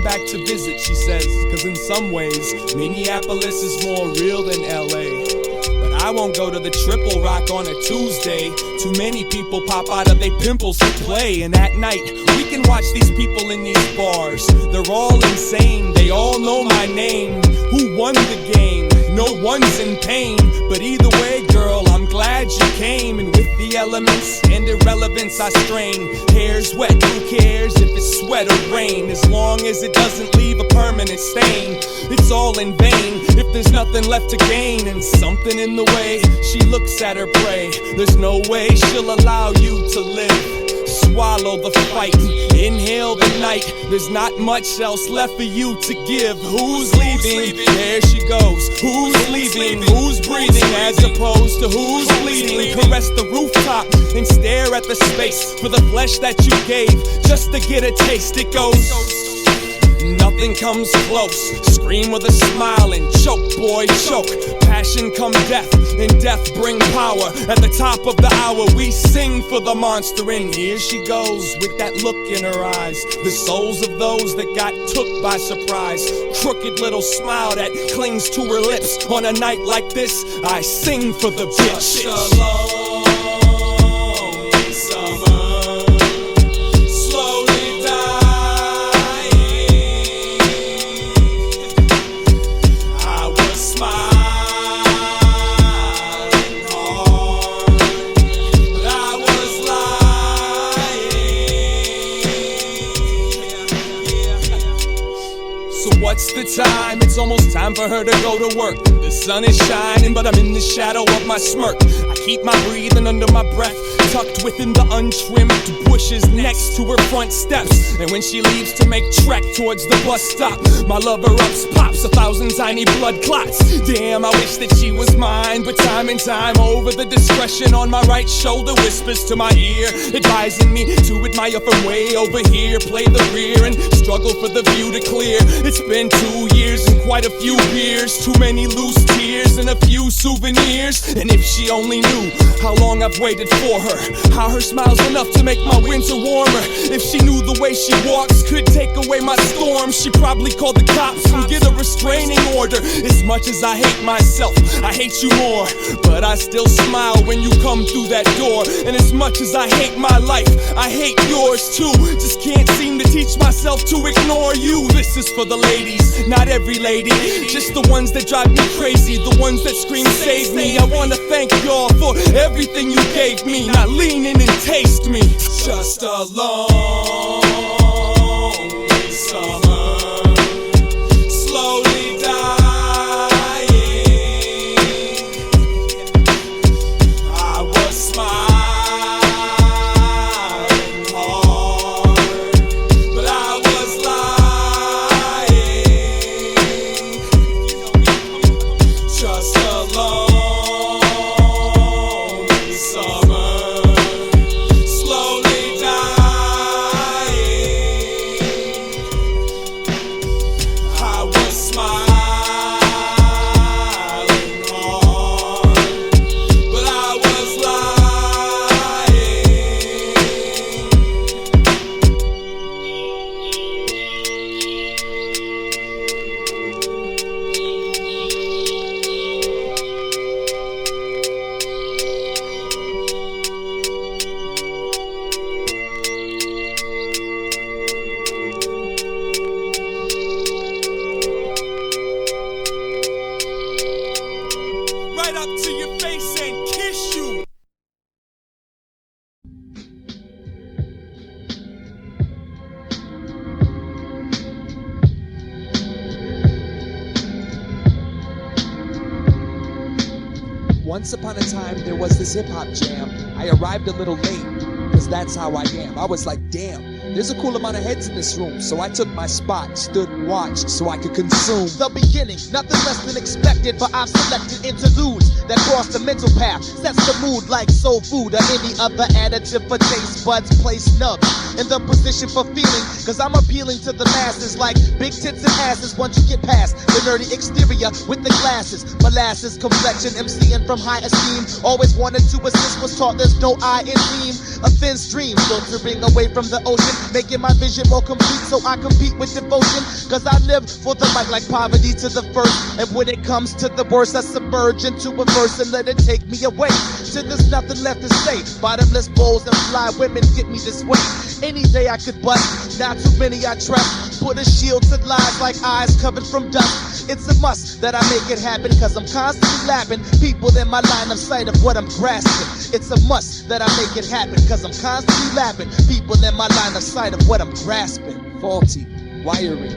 Back to visit, she says, cause in some ways Minneapolis is more real than LA. But I won't go to the Triple Rock on a Tuesday. Too many people pop out of their pimples to play. And at night, we can watch these people in these bars. They're all insane, they all know my name. Who won the game? No one's in pain. But either way, girl, I'm glad you came. And with the elements and irrelevance I strain. Hair's wet, who cares if it's sweat or rain? As long as it doesn't leave a permanent stain. It's all in vain if there's nothing left to gain. And something in the way she looks at her prey. There's no way she'll allow you to live. Swallow the fight, inhale the night. There's not much else left for you to give. Who's leaving? There she goes. Who's leaving? Who's breathing? As opposed to who's bleeding? Caress the rooftop and stare at the space for the flesh that you gave just to get a taste. It goes. Nothing comes close. Scream with a smile and choke, boy, choke. Passion come death, and death bring power. At the top of the hour, we sing for the monster, and here she goes with that look in her eyes. The souls of those that got took by surprise. Crooked little smile that clings to her lips. On a night like this, I sing for the bitch. So what's the time? It's almost time for her to go to work. The sun is shining, but I'm in the shadow of my smirk. I keep my breathing under my breath, tucked within the untrimmed bushes next to her front steps. And when she leaves to make trek towards the bus stop, my lover ups pops 1,000 tiny blood clots. Damn, I wish that she was mine, but time and time over, the discretion on my right shoulder whispers to my ear, advising me to admire from way over here, play the rear and struggle for the view to clear. It's been 2 years and quite a few beers, too many loose tears and a few souvenirs. And if she only knew how long I've waited for her, how her smile's enough to make my winter warmer. If she knew the way she walks could take away my storm, she'd probably call the cops and get a restraining order. As much as I hate myself, I hate you more, but I still smile when you come through that door. And as much as I hate my life, I hate yours too. Just can't seem to teach myself to ignore you. This is for the ladies, not every lady, just the ones that drive me crazy, the ones that scream save me. I wanna thank y'all for everything you gave me. Now lean in and taste me. Just a long summer, slowly dying. I was smiling hard, but I was lying. Just a long summer, slowly dying. I was smiling hard, but I was lying. Right up to your face and kiss you. Once upon a time, there was this hip-hop jam. I arrived a little late, cause that's how I am. I was like, damn, there's a cool amount of heads in this room. So I took my spot, stood and watched so I could consume. The beginning, nothing less than expected, for I've selected interludes that cross the mental path, sets the mood like soul food or any other additive for taste buds. Place nubs in the position for feeling, cause I'm appealing to the masses like big tits and asses. Once you get past the nerdy exterior with the glasses, molasses complexion, MCing from high esteem. Always wanted to assist, was taught there's no I in team. A thin stream filtering away from the ocean, making my vision more complete so I compete with devotion. Cause I live for the mic like poverty to the first, and when it comes to the worst I submerge into a verse and let it take me away till there's nothing left to say. Bottomless bowls and fly women get me this way. Any day I could bust, not too many I trust. Put a shield to lies like eyes covered from dust. It's a must that I make it happen, cause I'm constantly lapping people in my line of sight of what I'm grasping. It's a must that I make it happen, cause I'm constantly lapping people in my line of sight of what I'm grasping. Faulty, wiring,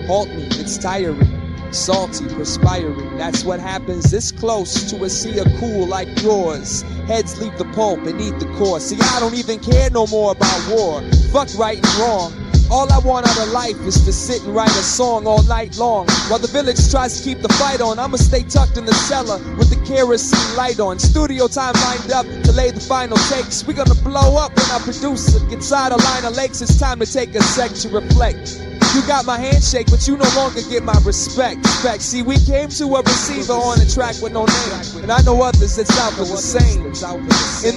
halt me, it's tiring. Salty, perspiring, that's what happens this close to a sea of cool like yours. Heads leave the pulp and eat the core. See, I don't even care no more about war. Fuck right and wrong. All I want out of life is to sit and write a song all night long. While the village tries to keep the fight on, I'ma stay tucked in the cellar with the kerosene light on. Studio time lined up to lay the final takes. We gonna blow up when our producer gets out of line of lakes. It's time to take a sec to reflect. You got my handshake, but you no longer get my respect. See, we came to a receiver on a track with no name, and I know others that's out for the same. In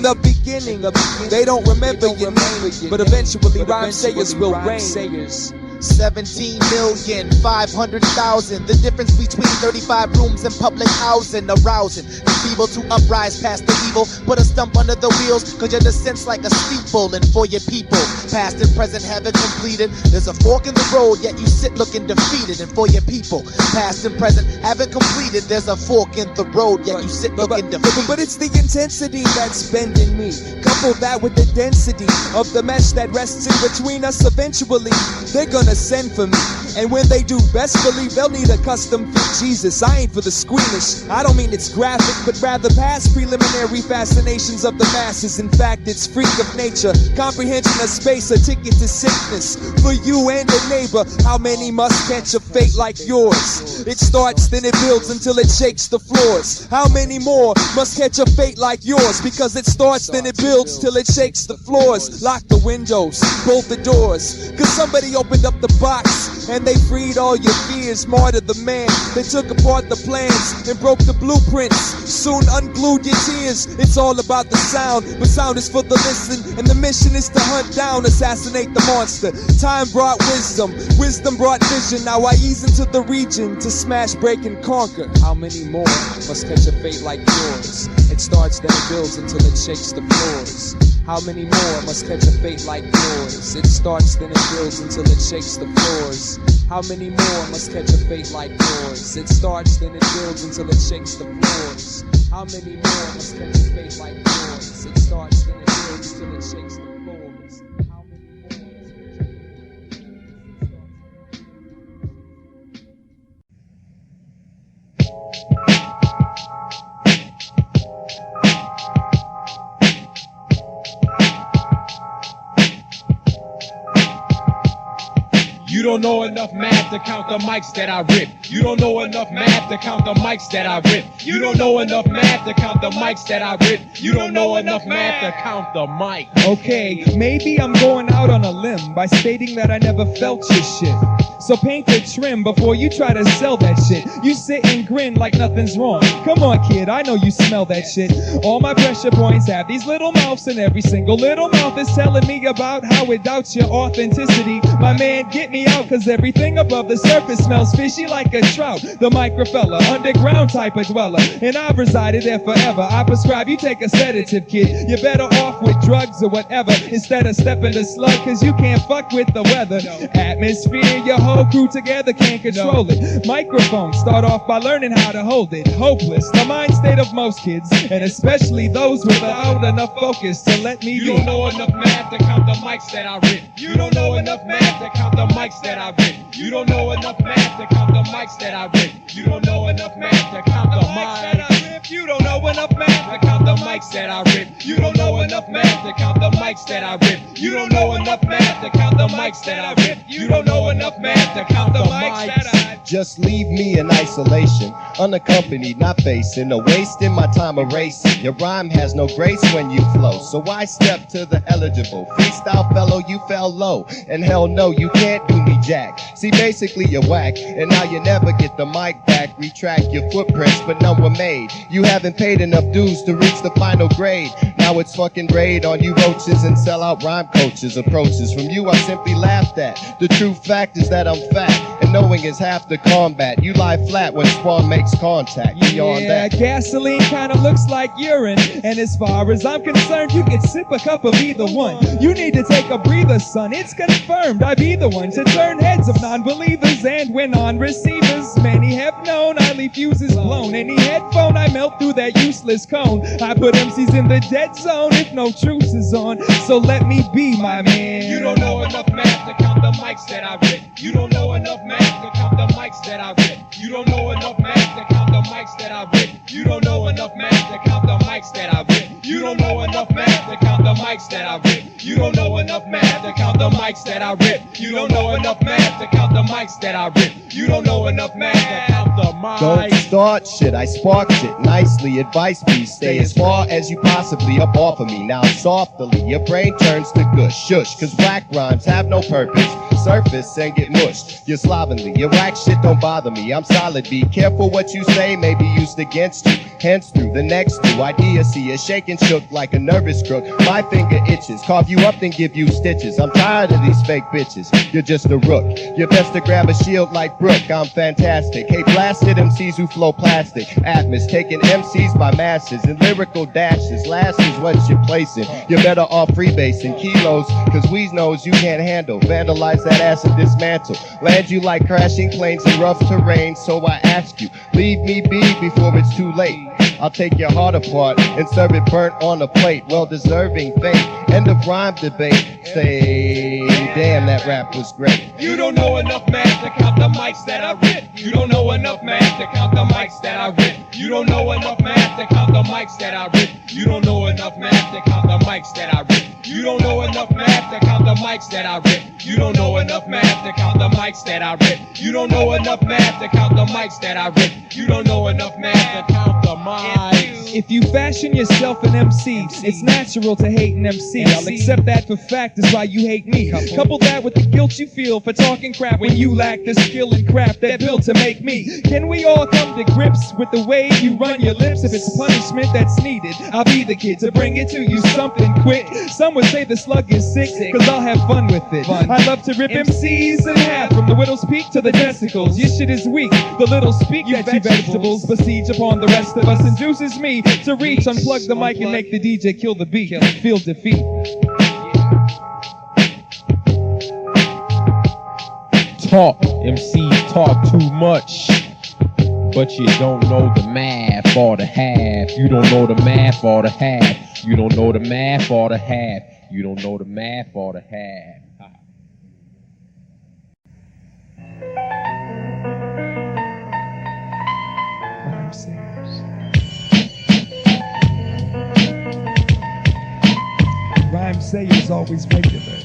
the beginning, they don't remember your name, but eventually rhyme sayers will reign. 17,500,000. The difference between 35 rooms and public housing. Arousing the feeble to uprise past the evil. Put a stump under the wheels, cause you're the sense like a steeple. And for your people, past and present haven't completed. There's a fork in the road, yet you sit looking defeated. And for your people, past and present haven't completed. There's a fork in the road, yet you sit looking defeated. But it's the intensity that's bending me. Couple that with the density of the mesh that rests in between us. Eventually, they're gonna gonna send for me. And when they do, best believe they'll need a custom fit Jesus. I ain't for the squeamish, I don't mean it's graphic, but rather past preliminary fascinations of the masses. In fact, it's freak of nature, comprehension of space, a ticket to sickness for you and a neighbor. How many must catch a fate like yours? It starts, then it builds until it shakes the floors. How many more must catch a fate like yours? Because it starts, then it builds till it shakes the floors. Lock the windows, bolt the doors, cause somebody opened up the box and they freed all your fears. Martyr the man, they took apart the plans and broke the blueprints, soon unglued your tears. It's all about the sound, but sound is for the listen, and the mission is to hunt down, assassinate the monster. Time brought wisdom, wisdom brought vision. Now I ease into the region to smash, break, and conquer. How many more must catch a fate like yours? It starts, then it builds until it shakes the floors. How many more must catch a fate like yours? It starts, then it builds until it shakes the floors. How many more must catch a fate like yours? It starts, then it builds until it shakes the floors. How many more must catch a fate like yours? It starts, then it builds until it shakes the floors. How many more must catch a You don't know enough math to count the mics that I rip. You don't know enough math to count the mics that I rip. You don't know enough math to count the mics that I rip. You don't know enough math to count the mic. Okay, maybe I'm going out on a limb by stating that I never felt your shit. So paint the trim before you try to sell that shit. You sit and grin like nothing's wrong. Come on, kid, I know you smell that shit. All my pressure points have these little mouths, and every single little mouth is telling me about how it doubts your authenticity. My man, get me out, cause everything above the surface smells fishy like a trout. The microfella, underground type of dweller, and I've resided there forever. I prescribe you take a sedative, kid. You're better off with drugs or whatever, instead of stepping to Slug, cause you can't fuck with the weather. Atmosphere, your whole crew together can't control it. Microphone, start off by learning how to hold it. Hopeless, the mind state of most kids, and especially those without enough focus to let me You don't know enough math to count the mics that I rip. You don't know enough math to count the mics that I rip. You don't know enough math to count the mics that I rip. You don't know enough math to count the mics that I rip. You don't know enough math to count the mics that I rip. You don't know enough math to count the mics that I rip. You don't know enough math to count the mics that I rip. You don't know enough math to count the mics that I rip. Just leave me in isolation, unaccompanied, not facing, no wasting my time erasing. Your rhyme has no grace when you flow, so I step to the eligible. Freestyle fellow, you fell low, and hell no, you can't do me jack. See, basically you're whack, and now you never get the mic back. Retract your footprints, but none were made. You haven't paid enough dues to reach the final grade. Now it's fucking raid on you roaches and sell out rhyme coaches. Approaches from you I simply laughed at. The true fact is that I'm fat, and knowing is half the combat. You lie flat when spawn makes contact. Beyond that, gasoline kinda looks like urine, and as far as I'm concerned, you can sip a cup of either one. You need to take a breather, son. It's confirmed I be the one to turn heads of non-believers, and when on receivers, many have known I leave fuses blown. Any headphone I melt through that useless cone. I put MCs in the dead zone if no truce is on. So let me be my man. You don't know enough math to count the mics that I rip. You don't know enough math to count the mics that I rip. You don't know enough math to count the mics that I rip. You don't know enough math to count the mics that I rip. You don't know enough math to count the mics that I rip. You don't know enough math to count the mics that I rip. You don't know enough math to count the mics that I rip. You don't know enough math to count the mics. Don't start shit, I sparked it nicely. Advice please stay as far as you possibly up off of me. Now softly, your brain turns to gush. Shush, cause whack rhymes have no purpose. Surface and get mushed. You're slovenly, your whack shit don't bother me. I'm solid, be careful what you say may be used against you. Hence through the next two ideas, see you shaking shook like a nervous crook. My finger itches, carve you up then give you stitches. I'm tired of these fake bitches, you're just a rook. You're best to grab a shield like Brook, I'm fantastic. Hey, blasted MCs who flow plastic. Atmos taking MCs by masses and lyrical dashes. Last is what you're placing. You're better off freebasing kilos, cause we knows you can't handle. Vandalize that ass and dismantle. Land you like crashing planes in rough terrain. So I ask you, leave me be before it's too late. I'll take your heart apart and serve it burnt on a plate. Well deserving fate. End of rhyme debate. Say Damn, that rap was great. You don't know enough math to count the mics that I rip. You don't know enough math to count the mics that I rip. You don't know enough math to count the mics that I rip. You don't know enough math to count the mics that I rip. You don't know enough math to count the mics that I rip. You don't know enough math to count the mics that I rip. You don't know enough math to count the mics that I rip. You don't know enough math to count the mics. If you fashion yourself an MC, it's natural to hate an MC. I'll accept that for fact is why you hate me. Couple that with the guilt you feel for talking crap when you lack the skill and craft that built to make me. Can we all come to grips with the way you run your lips? If it's punishment that's needed, I'll be the kid to bring it to you something quick. Some would say the slug is sick, cause I'll have fun with it. I love to rip MCs in half from the widow's peak to the testicles. Your shit is weak, the little speak that you vegetables besiege upon the rest of us induces me to reach, unplug the mic and make the DJ kill the beat. Feel defeat. Talk, MCs talk too much, but you don't know the math or the half. You don't know the math or the half. You don't know the math or the half. You don't know the math or the half. Rhyme sayers always regular.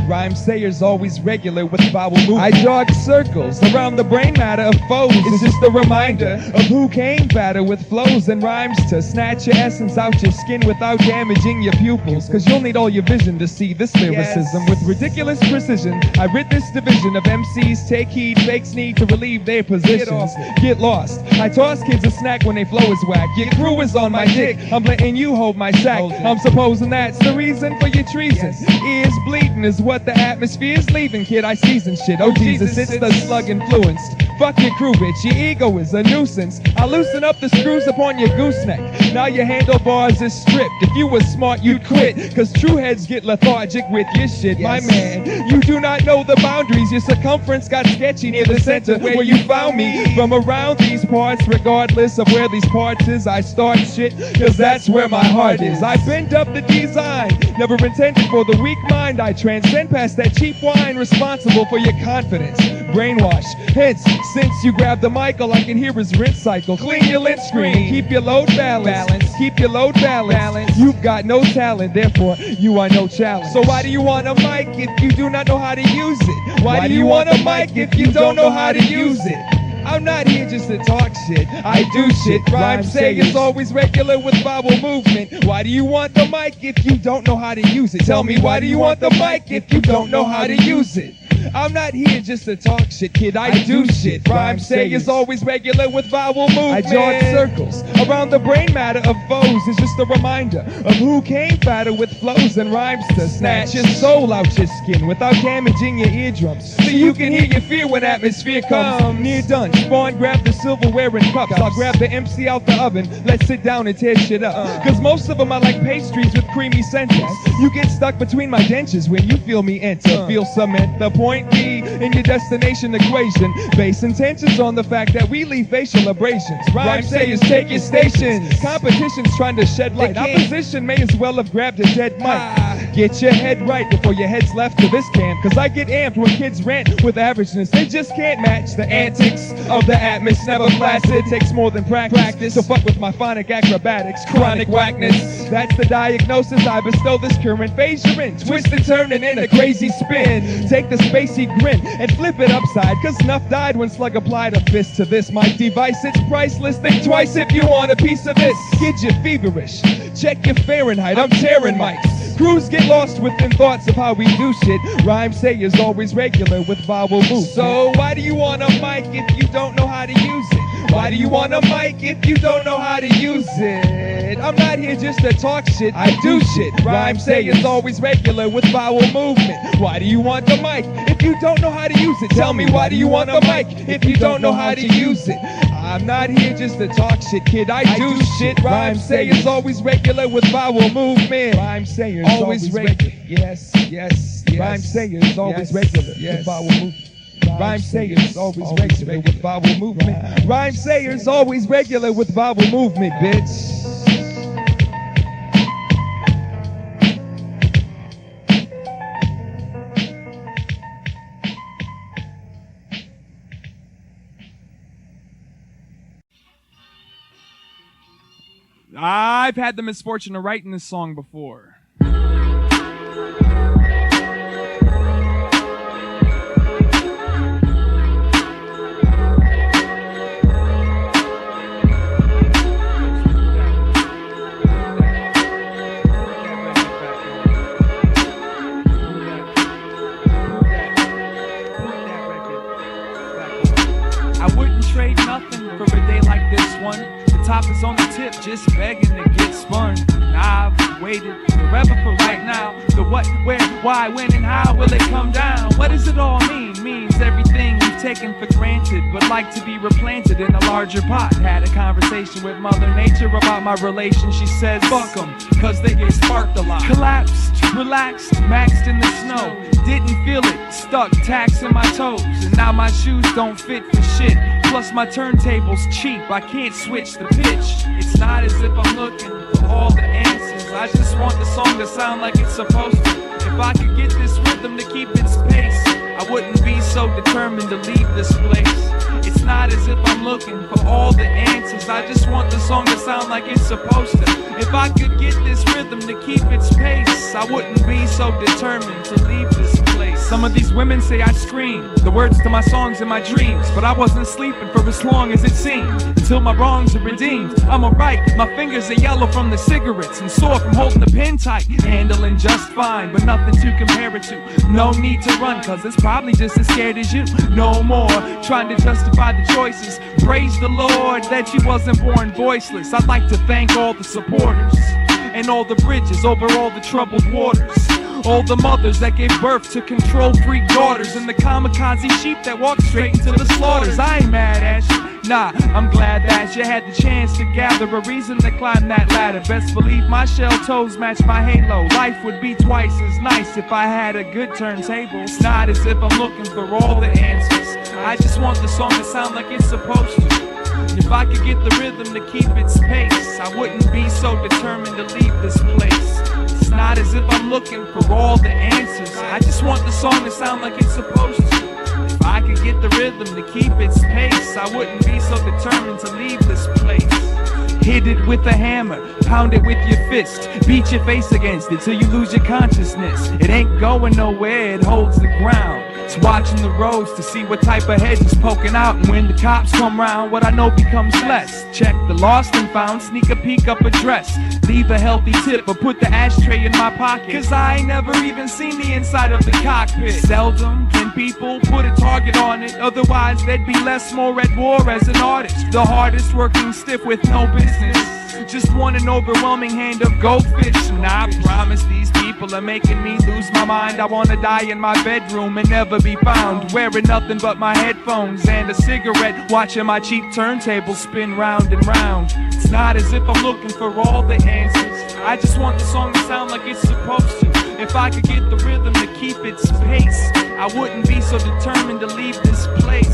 Rhyme sayers always regular with vowel movement. I jog circles around the brain matter of foes. It's just a reminder of who came fatter with flows and rhymes to snatch your essence out your skin without damaging your pupils. Cause you'll need all your vision to see this lyricism with ridiculous precision. I writ this division of MCs take heed, fakes need to relieve their positions. Get lost. I toss kids a snack when they flow is whack. Your crew is on my dick. I'm letting you hold my sack. I'm supposing that's the reason for your treason. Ears bleeding is what the atmosphere's leaving, kid. I season shit. Oh Jesus, it's the slug influenced. Fuck your crew, bitch. Your ego is a nuisance. I loosen up the screws upon your gooseneck. Now your handlebars is stripped. If you was smart, you'd quit. Cause true heads get lethargic with your shit. My man, you do not know the boundaries. Your circumference got sketchy near the center where you found me. From around these parts, regardless of where these parts is, I start shit. Cause that's where my heart is. I bend up the design. Never intended for the weak mind. I transcend past that cheap wine. Responsible for your confidence. Brainwash. Hence, since you grab the mic, all I can hear is rinse cycle. Clean your lint screen. Keep your load balanced. Keep your load balanced. You've got no talent, therefore you are no challenge. So why do you want a mic if you do not know how to use it? Why do you want a mic if you don't know how to use it? I'm not here just to talk shit, I do shit. Rhyme sayers always regular with vowel movement. Why do you want the mic if you don't know how to use it? Tell me, why do you want the mic if you don't know how to use it? I'm not here just to talk shit, kid, I do shit. Rhyme sayers always regular with vowel movement. I jog circles around the brain matter of foes. It's just a reminder of who came fatter with flows and rhymes to snatch your soul out your skin without damaging your eardrums. So you can hear your fear when atmosphere comes near done. Spawn, grab the silverware and cups. I'll grab the MC out the oven. Let's sit down and tear shit up. Cause most of them are like pastries with creamy centers. You get stuck between my dentures when you feel me enter. Feel cement the point B in your destination equation. Base intentions on the fact that we leave facial abrasions. Rhyme sayers take your stations. Competition's trying to shed light. Opposition may as well have grabbed a dead mic. Get your head right before your head's left to this camp. Cause I get amped when kids rant with averageness. They just can't match the antics of the atmos. Never placid, takes more than practice to fuck with my phonic acrobatics. Chronic whackness, that's the diagnosis I bestow this current phase you're in. Twist and turn and in a crazy spin. Take the spacey grin and flip it upside. Cause Snuff died when Slug applied a fist to this mic device. It's priceless, think twice if you want a piece of this. Kid, you're feverish, check your Fahrenheit, I'm tearing mics. Crews get lost within thoughts of how we do shit. Rhyme sayers always regular with vowel movement. So why do you want a mic if you don't know how to use it? Why do you want a mic if you don't know how to use it? I'm not here just to talk shit, I do shit. Rhyme sayers always regular with vowel movement. Why do you want the mic if you don't know how to use it? Tell me, why do you want a mic if you don't know how to use it? I'm not here just to talk shit, kid, I do shit. Rhyme sayers always regular with vowel movement. Rhyme sayers always regular. Yes, yes, yes. Rhyme sayers always regular with vowel movement. Rhyme sayers always regular with vowel movement. Rhyme sayers always regular with vowel movement, bitch. I've had the misfortune of writing this song before. I wouldn't trade nothing for a day like this one. The top is on the tip, just begging to get spun. I've waited forever for right now. The what, where, why, when, and how will it come down? What does it all mean? Means everything we've taken for granted, but like to be replanted in a larger pot. Had a conversation with Mother Nature about my relation. She says, fuck them, cause they get sparked a lot. Collapsed, relaxed, maxed in the snow. Didn't feel it, stuck, tacks in my toes. And now my shoes don't fit for shit. Plus my turntable's cheap, I can't switch the pitch. It's not as if I'm looking for all the answers. I just want the song to sound like it's supposed to. If I could get this rhythm to keep its pace, I wouldn't be so determined to leave this place. It's not as if I'm looking for all the answers. I just want the song to sound like it's supposed to. If I could get this rhythm to keep its pace, I wouldn't be so determined to leave this place. Some of these women say I scream the words to my songs in my dreams, but I wasn't sleeping for as long as it seemed, until my wrongs are redeemed. I'm alright, my fingers are yellow from the cigarettes and sore from holding the pen tight. Handling just fine, but nothing to compare it to. No need to run, cause it's probably just as scared as you. No more trying to justify the choices. Praise the Lord that you wasn't born voiceless. I'd like to thank all the supporters and all the bridges over all the troubled waters. All the mothers that gave birth to control-freak daughters, and the kamikaze sheep that walked straight into the slaughters. I ain't mad at you, nah, I'm glad that you had the chance to gather a reason to climb that ladder. Best believe my shell toes match my halo. Life would be twice as nice if I had a good turntable. It's not as if I'm looking for all the answers. I just want the song to sound like it's supposed to. And if I could get the rhythm to keep its pace, I wouldn't be so determined to leave this place. It's not as if I'm looking for all the answers. I just want the song to sound like it's supposed to. If I could get the rhythm to keep its pace, I wouldn't be so determined to leave this place. Hit it with a hammer, pound it with your fist, beat your face against it till you lose your consciousness. It ain't going nowhere, it holds the ground. It's watching the roads to see what type of heads is poking out. And when the cops come round, what I know becomes less. Check the lost and found, sneak a peek up a dress. Leave a healthy tip or put the ashtray in my pocket, cause I ain't never even seen the inside of the cockpit. Seldom can people put a target on it, otherwise there'd be less more at war as an artist. The hardest working stiff with no business, just want an overwhelming hand of goldfish. And I promise these people are making me lose my mind. I wanna die in my bedroom and never be found, wearing nothing but my headphones and a cigarette, watching my cheap turntable spin round and round. It's not as if I'm looking for all the answers. I just want the song to sound like it's supposed to. If I could get the rhythm to keep its pace, I wouldn't be so determined to leave this place.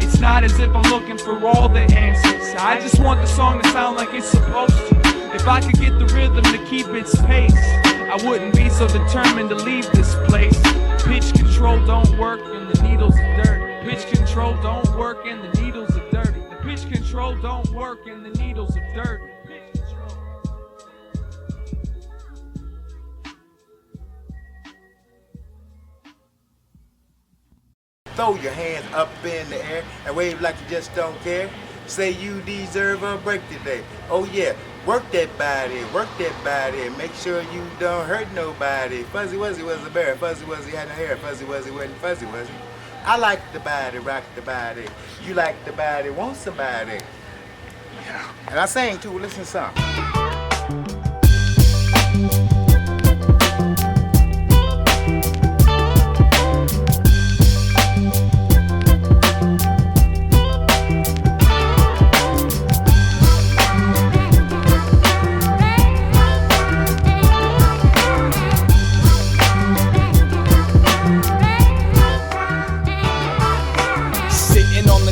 It's not as if I'm looking for all the answers. I just want the song to sound like it's supposed to. If I could get the rhythm to keep its pace, I wouldn't be so determined to leave this place. Pitch control don't work and the needles are dirty. Pitch control don't work and the needles are dirty. The pitch control don't work and the needles are dirty. Throw your hands up in the air and wave like you just don't care. Say you deserve a break today. Oh yeah, work that body, make sure you don't hurt nobody. Fuzzy Wuzzy was a bear, Fuzzy Wuzzy had no hair, Fuzzy Wuzzy wasn't Fuzzy Wuzzy. I like the body, rock the body. You like the body, want somebody. Yeah. And I sang too, listen to something.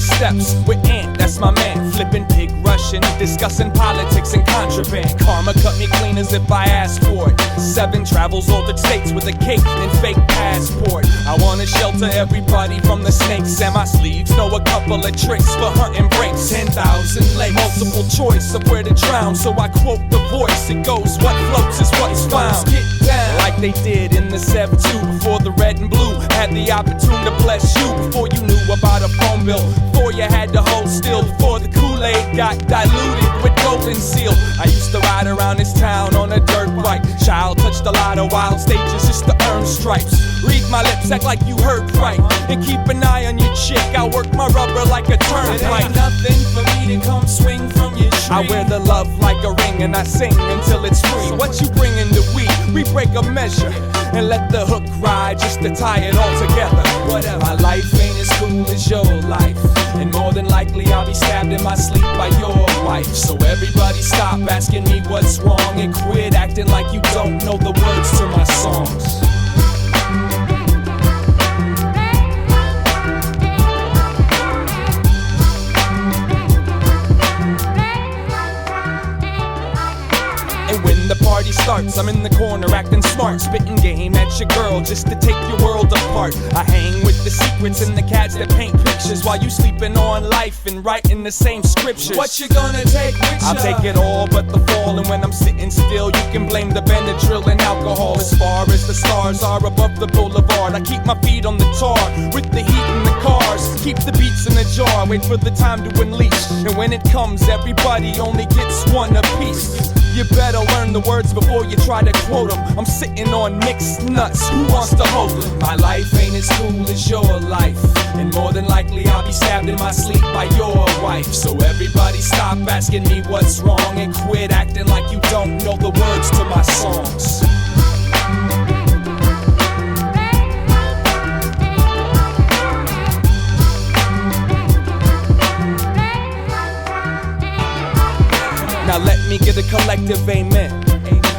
Steps with Ant, that's my man, flipping pig rush conversation, discussing politics and contraband. Karma cut me clean as if I asked for it. 7 travels altered states with a cape and fake passport. I wanna shelter everybody from the snakes, and my sleeves know a couple of tricks for hunting breaks. 10,000 lakes, multiple choice of where to drown, so I quote the voice. It goes, what floats is what's found. Get down like they did in the Sev 2 before the red and blue had the opportunity to bless you. Before you knew about a phone bill, before you had to hold still, before the Kool-Aid got diluted with golden seal. I used to ride around this town on a dirt bike. Child touched a lot of wild stages just to earn stripes. Read my lips, act like you heard right, and keep an eye on your chick. I work my rubber like a turnpike. It ain't nothing for me to come swing from your tree. I wear the love like a ring and I sing until it's free. So what you bringin' to we break a measure and let the hook ride just to tie it all together. Whatever. My life ain't as cool as your life, and more than likely I'll be stabbed in my sleep by your wife. So everybody stop asking me what's wrong and quit acting like you don't know the words to my songs. The party starts, I'm in the corner acting smart, spitting game at your girl just to take your world apart. I hang with the secrets and the cats that paint pictures while you sleeping on life and writing the same scriptures. What you gonna take with ya? I'll take it all but the fall, and when I'm sitting still you can blame the Benadryl and alcohol. As far as the stars are above the boulevard, I keep my feet on the tar with the heat in the cars. Keep the beats in the jar, wait for the time to unleash, and when it comes everybody only gets one apiece. You better learn the words before you try to quote them. I'm sitting on mixed nuts, who wants to hold them? My life ain't as cool as your life, and more than likely I'll be stabbed in my sleep by your wife. So everybody stop asking me what's wrong and quit acting like you don't know the words to my songs. Now let me get a collective amen.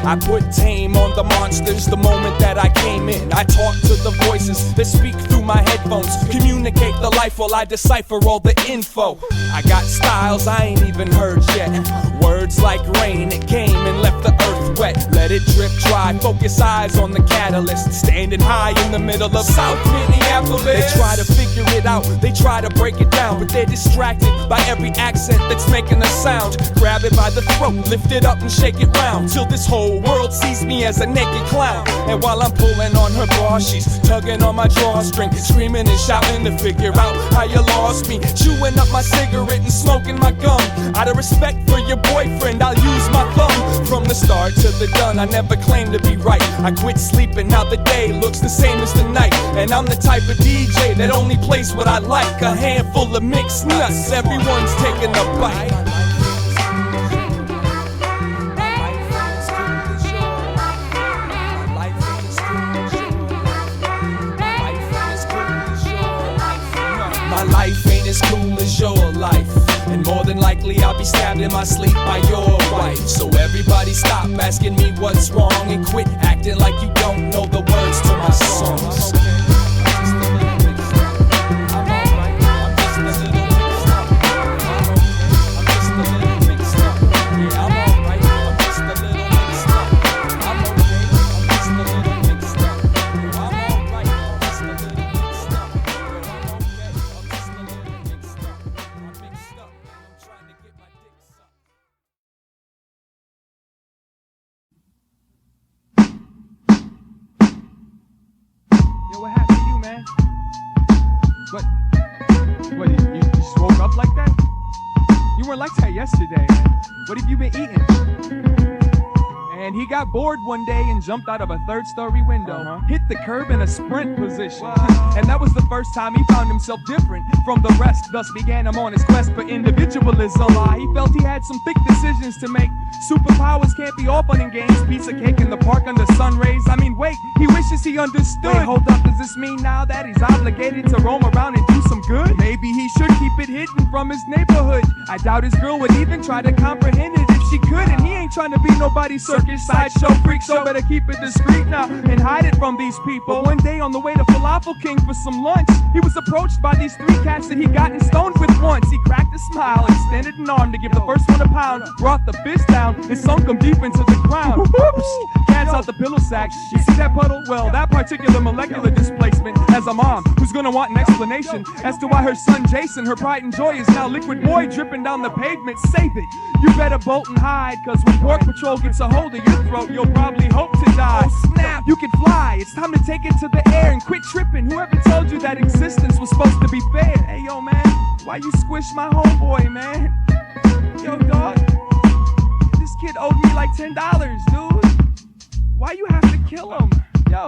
I put tame on the monsters the moment that I came in. I talk to the voices that speak through my headphones, communicate the life while I decipher all the info. I got styles I ain't even heard yet. Words like rain, it came and left the earth wet. Let it drip dry, focus eyes on the catalyst. Standing high in the middle of South Minneapolis. They try to figure it out, they try to break it down, but they're distracted by every accent that's making a sound. Grab it by the throat, lift it up and shake it round, till this whole world sees me as a naked clown. And while I'm pulling on her bra, she's tugging on my drawstring, screaming and shouting to figure out how you lost me. Chewing up my cigarette and smoking my gum. Out of respect for your boyfriend, I'll use my thumb. From the start to the done, I never claimed to be right. I quit sleeping, now the day looks the same as the night. And I'm the type of DJ that only plays what I like. A handful of mixed nuts, everyone's taking a bite. My life ain't as cool as your life, and more than likely I'll be stabbed in my sleep by your wife. So everybody stop asking me what's wrong and quit acting like you don't know the words to my songs. What happened to you, man? What, you just woke up like that? You weren't like that yesterday, man. What have you been eating? And he got bored one day and jumped out of a third-story window, hit the curb in a sprint position. And that was the first time he found himself different from the rest. Thus began him on his quest for individualism. He felt he had some thick decisions to make. Superpowers can't be all fun and games. Pizza cake in the park under sun rays. I mean, wait, he wishes he understood. Wait, hold up, does this mean now that he's obligated to roam around and do some good? Maybe he should keep it hidden from his neighborhood. I doubt his girl would even try to comprehend it if she could, and he ain't trying to be nobody's circus sideshow freak, so better keep it discreet now and hide it from these people. One day on the way to Falafel King for some lunch, he was approached by these 3 cats that he gotten stoned with once. He cracked a smile, extended an arm to give the first one a pound, brought the fist down and sunk him deep into the ground. Cats out the pillow sack. You see that puddle? Well, that particular molecular displacement has a mom who's gonna want an explanation as to why her son Jason, her pride and joy, is now liquid boy dripping down the pavement. Save it. You better bolt and hide, cause when Pork Patrol gets a hold of your throat, you'll probably hope to die. Oh snap, you can fly. It's time to take it to the air and quit tripping. Whoever told you that existence was supposed to be fair? Hey yo man, why you squish my homeboy, man? Yo dog, this kid owed me like $10, dude. Why you have to kill him? Yo,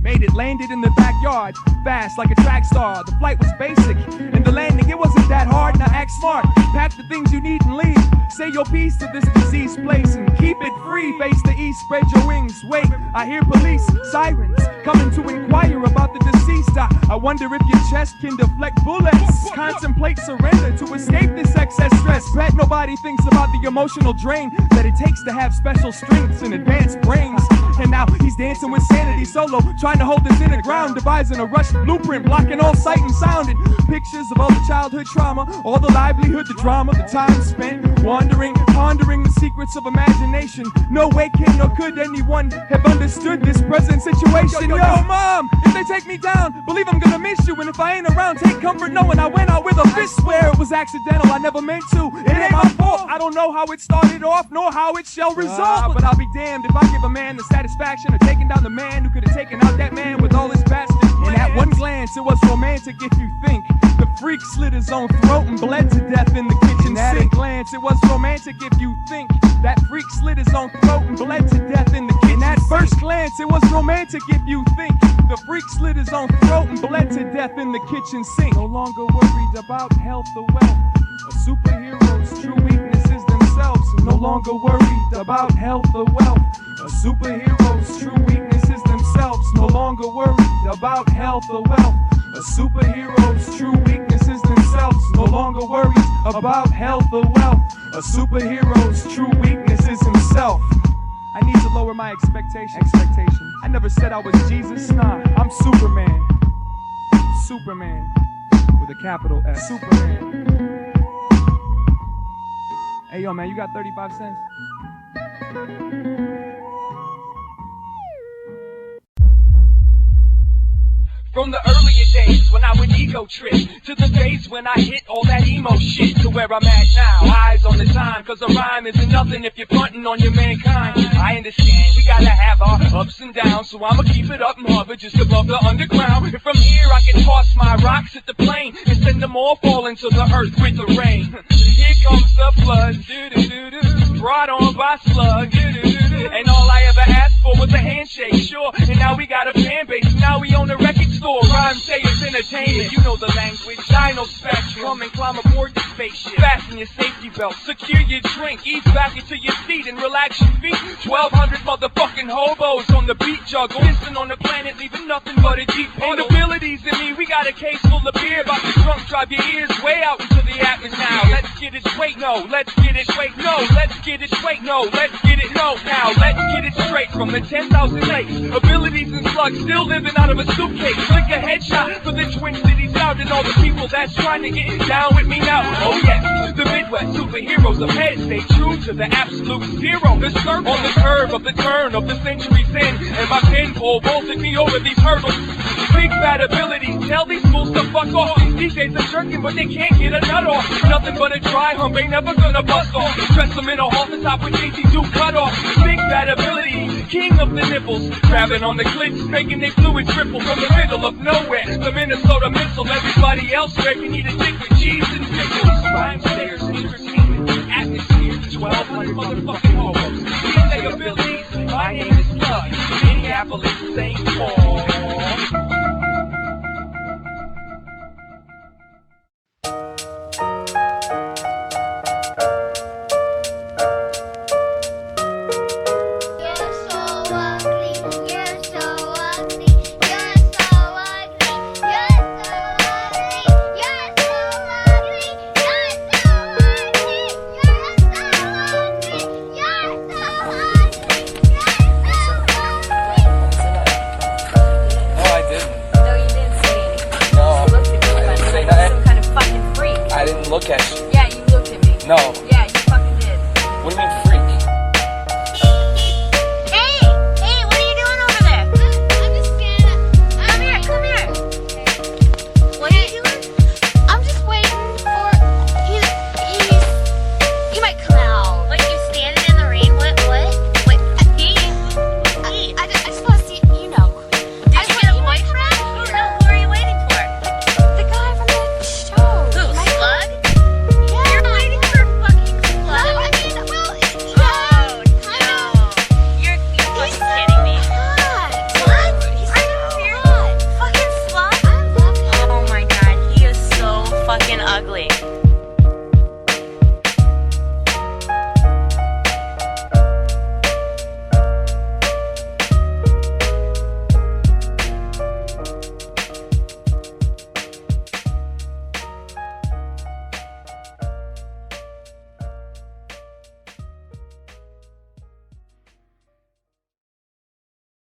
made it, landed in the backyard, fast like a track star. The flight was basic, and the landing, it wasn't that hard. Now act smart, pack the things you need and leave. Say your piece to this diseased place and keep it free. Face the east, spread your wings. Wait, I hear police sirens coming to inquire about the deceased. I wonder if your chest can deflect bullets. Contemplate surrender to escape this excess stress. Bet nobody thinks about the emotional drain that it takes to have special strengths and advanced brains. And now he's dancing with sanity solo, trying to hold this inner ground, devising a rushed blueprint, blocking all sight and sound, and pictures of all the childhood trauma, all the livelihood, the drama, the time spent wandering, pondering the secrets of imagination. No way can nor could anyone have understood this present situation. Yo, mom, if they take me down, believe I'm gonna miss you, and if I ain't around, take comfort knowing I went out with a fist. Swear it was accidental, I never meant to. It ain't my fault. I don't know how it started off, nor how it shall resolve. But I'll be damned if I give a man the satisfaction of taking down the man who could have taken out that man with all his bastards. And at one glance, it was romantic if you think the freak slit his own throat and bled to death in the kitchen sink. At a glance, it was romantic if you think that freak slit his own throat and bled to death in the kitchen sink. At first glance, it was romantic if you think the freak slit his own throat and bled to death in the kitchen sink. No longer worried about health or wealth. A superhero's true weaknesses themselves. No longer worried about health or wealth. A superhero's true weaknesses themselves. No longer worried about health or wealth. A superhero's true weaknesses themselves. No longer worried about health or wealth. A superhero's true weaknesses himself. I need to lower my expectation. I never said I was Jesus, nah, I'm Superman. Superman with a capital S. Superman. Hey yo man, you got 35 cents? From the earlier days when I would ego trip, to the days when I hit all that emo shit, to where I'm at now, eyes on the time, cause a rhyme isn't nothing if you're punting on your mankind. I understand, we gotta have our ups and downs, so I'ma keep it up and hover just above the underground. And from here I can toss my rocks at the plane, and send them all falling to the earth with the rain. Here comes the flood, doo-doo-doo-doo, brought on by Slug, doo-doo-doo-doo. And all I ever asked for was a handshake, sure, and now we got a fan base, now we own a record store. Rhymes say it's entertainment, you know the language. Dino spectrum, come and climb aboard the spaceship. Fasten your safety belt, secure your drink, ease back into your seat and relax your feet. 1,200 motherfucking hobos on the beat juggle, missing on the planet, leaving nothing but a deep puddle. And abilities in me, we got a case full of beer, about to drunk drive your ears way out into the atmosphere now. Let's get it straight, no, let's get it straight, no, let's get it straight, no, let's get it, no, now, let's get it straight from the 10,000 lakes. Abilities and slugs still living out of a suitcase. Take a headshot for the Twin Cities out and all the people that's trying to get down with me now. Oh yes, the Midwest superheroes of head stay true to the absolute zero. The circle on the curve of the turn of the century's end, and my pen pole bolted me over these hurdles. Big bad abilities, tell these fools to fuck off. These days are jerking, but they can't get a nut off. Nothing but a dry hump, ain't never gonna bust off. Dress them in a halter top with JT2 cut off. Big bad abilities, king of the nipples, grabbing on the clits, making they fluid triple from the middle of nowhere. The Minnesota missile, everybody else where you need a dick with cheese and pickles. Rhyme stairs, entertainment, atmosphere, 1,200 motherfucking hobos. These say abilities, my name is Slug, Minneapolis, St. Paul. look at me. Yeah, you looked at me. No.